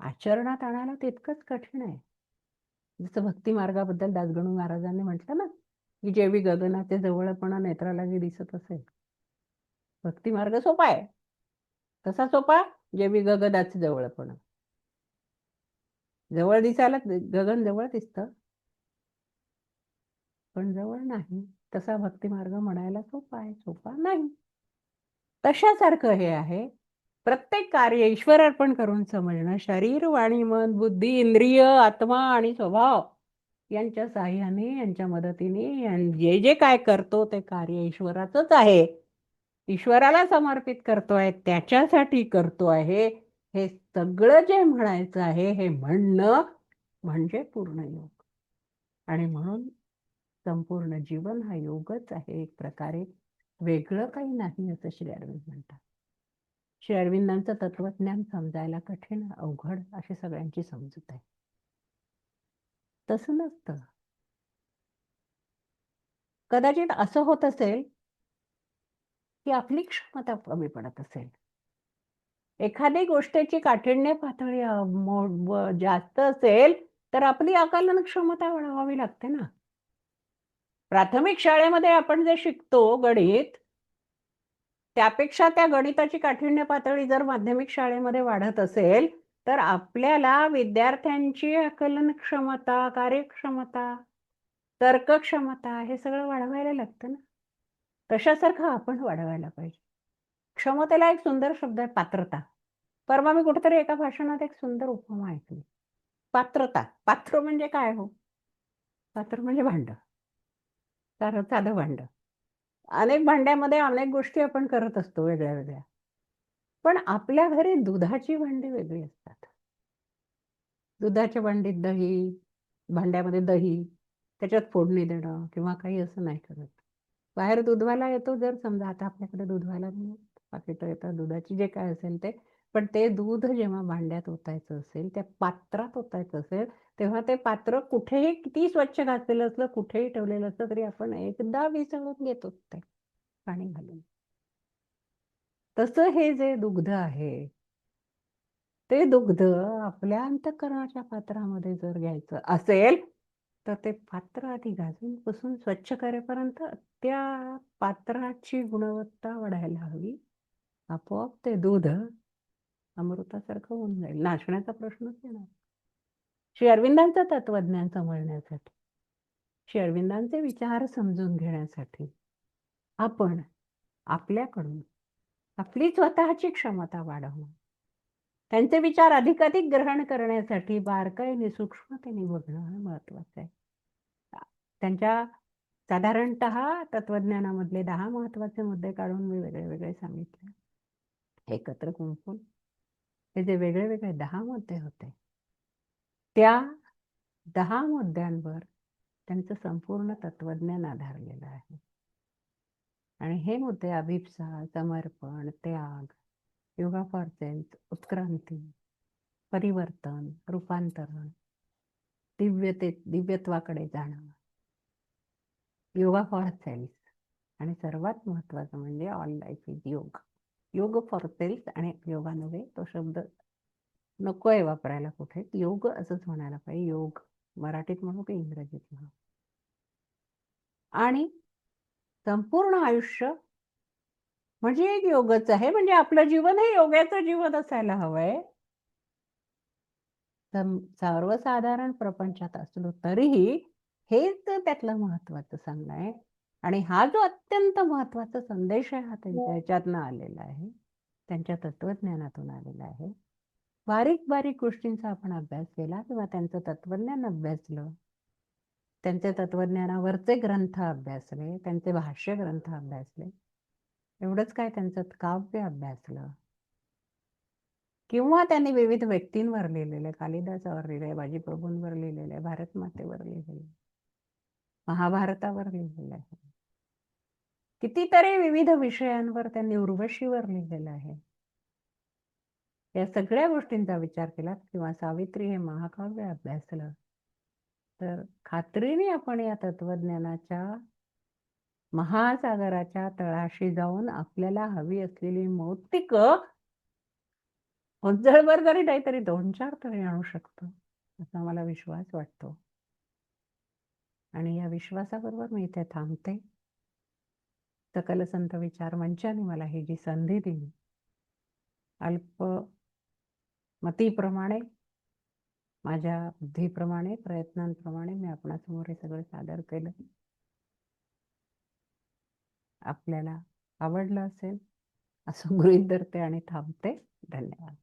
आचरणात आणायला तितकंच कठीण आहे. जसं भक्ती मार्गाबद्दल दासगणू महाराजांनी म्हटलं ना की जेवी गगनाचे जवळपणा नेत्रालाही दिसत असेल. भक्ती मार्ग सोपा आहे. कसा सोपा? जेवी गगनाचे जवळपणा. जवळ दिसायला गगन जवळ दिसतं, पण जवळ नाही. तसा भक्ती मार्ग म्हणायला सोपा आहे, सोपा नाही. तशासारखं हे आहे. प्रत्येक कार्य ईश्वर अर्पण करून समजणं. शरीर वाणी मन बुद्धी इंद्रिय आत्मा आणि स्वभाव यांच्या साह्याने, यांच्या मदतीने जे जे काय करतो ते कार्य ईश्वराचंच आहे, ईश्वराला समर्पित करतोय, त्याच्यासाठी करतो आहे, हे सगळं जे म्हणायचं आहे हे म्हणणं म्हणजे पूर्ण योग. आणि म्हणून संपूर्ण जीवन हा योगच आहे एक प्रकारे, वेगळं काही नाही असं श्री अरविंद म्हणतात. श्री अरविंदांचं तत्वज्ञान समजायला कठीण अवघड अशी सगळ्यांची समजूत आहे. तसं नसतं. कदाचित असं होत असेल की आपली क्षमता कमी पडत असेल. एखादी गोष्टीची काठिण्य पातळी जास्त असेल तर आपली आकलन क्षमता वाढवावी लागते ना. प्राथमिक शाळेमध्ये आपण जे शिकतो गणित, त्यापेक्षा त्या गणिताची काठिण्य पातळी जर माध्यमिक शाळेमध्ये वाढत असेल तर आपल्याला विद्यार्थ्यांची आकलन क्षमता, कार्यक्षमता, तर्कक्षमता हे सगळं वाढवायला लागतं ना. तशासारखं आपण वाढवायला पाहिजे. क्षमतेला एक सुंदर शब्द आहे पात्रता. परवा मी कुठेतरी एका भाषणात एक सुंदर उपमा ऐकली. पात्रता. पात्र म्हणजे काय हो? पात्र म्हणजे भांड. साधं भांड. अनेक भांड्यामध्ये अनेक गोष्टी आपण करत असतो वेगळ्या वेगळ्या. पण आपल्या घरी दुधाची भांडी वेगळी असतात. दुधाच्या भांड्यामध्ये दही, त्याच्यात फोडणी देणं किंवा काही असं नाही करत. बाहेर दूधवाला येतो, जर समजा आता आपल्याकडे दूधवाला पाकिटं येतात दुधाची, जे काय असेल ते, पण ते दूध जेव्हा भांड्यात ओतायचं असेल, त्या पात्रात ओतायचं असेल, तेव्हा ते पात्र कुठेही किती स्वच्छ घातलेलं असलं, कुठेही ठेवलेलं असलं तरी आपण एकदा विसळून घेतो ते पाणी घालून. तसं हे जे दुग्ध आहे ते दुग्ध आपल्या अंतःकरणाच्या पात्रामध्ये जर घ्यायचं असेल तर ते पात्र आधी घासून पुसून स्वच्छ करेपर्यंत त्या पात्राची गुणवत्ता वाढायला हवी. आपोआप ते दूध अमृतासारखं होऊन जाईल. नाशण्याचा प्रश्नच येणार. श्री अरविंदांचं तत्वज्ञान समजण्यासाठी, श्री अरविंदांचे विचार समजून घेण्यासाठी आपण आपल्याकडून आपली स्वतःची क्षमता वाढवणं, त्यांचे विचार अधिकाधिक ग्रहण करण्यासाठी बारकाईने सूक्ष्मतेने बघणं महत्वाचं आहे. त्यांच्या साधारणतः तत्वज्ञानामधले 10 महत्वाचे मुद्दे काढून मी वेगळे वेगळे सांगितले. एकत्र गुंफून हे जे वेगळे वेगळे 10 मुद्दे होते, त्या 10 मुद्द्यांवर त्यांचं संपूर्ण तत्वज्ञान आधारलेलं आहे. आणि हे मुद्दे अभिप्सा, समर्पण, त्याग, योगा फॉर सेल्फ, उत्क्रांती, परिवर्तन, रूपांतरण, दिव्यत्वाकडे जाणं, योगा फॉर सेल्स. आणि सर्वात महत्वाचं म्हणजे ऑल लाईफ इज योग. योग फॉर सेल्स आणि योगा नव्हे, तो शब्द नको आहे वापरायला कुठे. योग असंच म्हणायला पाहिजे. योग मराठीत म्हणू की इंग्रजीत म्हणू. आणि संपूर्ण आयुष्य म्हणजे एक योगच आहे. म्हणजे आपलं जीवन हे योगाचं जीवन असायला हवंय. सर्वसाधारण प्रपंचात असलो तरीही हेच त्यातलं महत्वाचं सांगणं आहे. आणि हा जो अत्यंत महत्वाचा संदेश आहे हा त्यांच्या ह्याच्यातनं आलेला आहे, त्यांच्या तत्वज्ञानातून आलेला आहे. बारीक बारीक गोष्टींचा आपण अभ्यास केला किंवा त्यांचं तत्वज्ञान अभ्यासलं, त्यांचे तत्वज्ञानावरचे ग्रंथ अभ्यासले, त्यांचे भाष्य ग्रंथ अभ्यासले, एवढंच काय त्यांचं काव्य अभ्यासलं, किंवा त्यांनी विविध व्यक्तींवर लिहिलेले, कालिदासावर लिहिले, बाजीप्रभूंवर लिहिलेले, भारतमातेवर लिहिलेले, महाभारतावर लिहिलेले आहे, कितीतरी विविध विषयांवर त्यांनी उर्वशीवर लिहिलेलं आहे. या सगळ्या गोष्टींचा विचार केला किंवा सावित्री हे महाकाव्य अभ्यासलं तर खात्रीने आपण या तत्वज्ञानाच्या महासागराच्या तळाशी जाऊन आपल्याला हवी असलेली मौक्तिक उज्जळभर जरी नाही तरी 2-4 तरी आणू शकतो असा मला विश्वास वाटतो. आणि या विश्वासाबरोबर मी इथे थांबते. सकल संत विचार मंचाने मला ही जी संधी दिली, अल्प मतीप्रमाणे, माझ्या बुद्धीप्रमाणे, प्रयत्नांप्रमाणे मी आपणासमोर हे सगळं सादर केलं. आपल्याला आवडलं असेल असं गृहीत धरते आणि थांबते. धन्यवाद.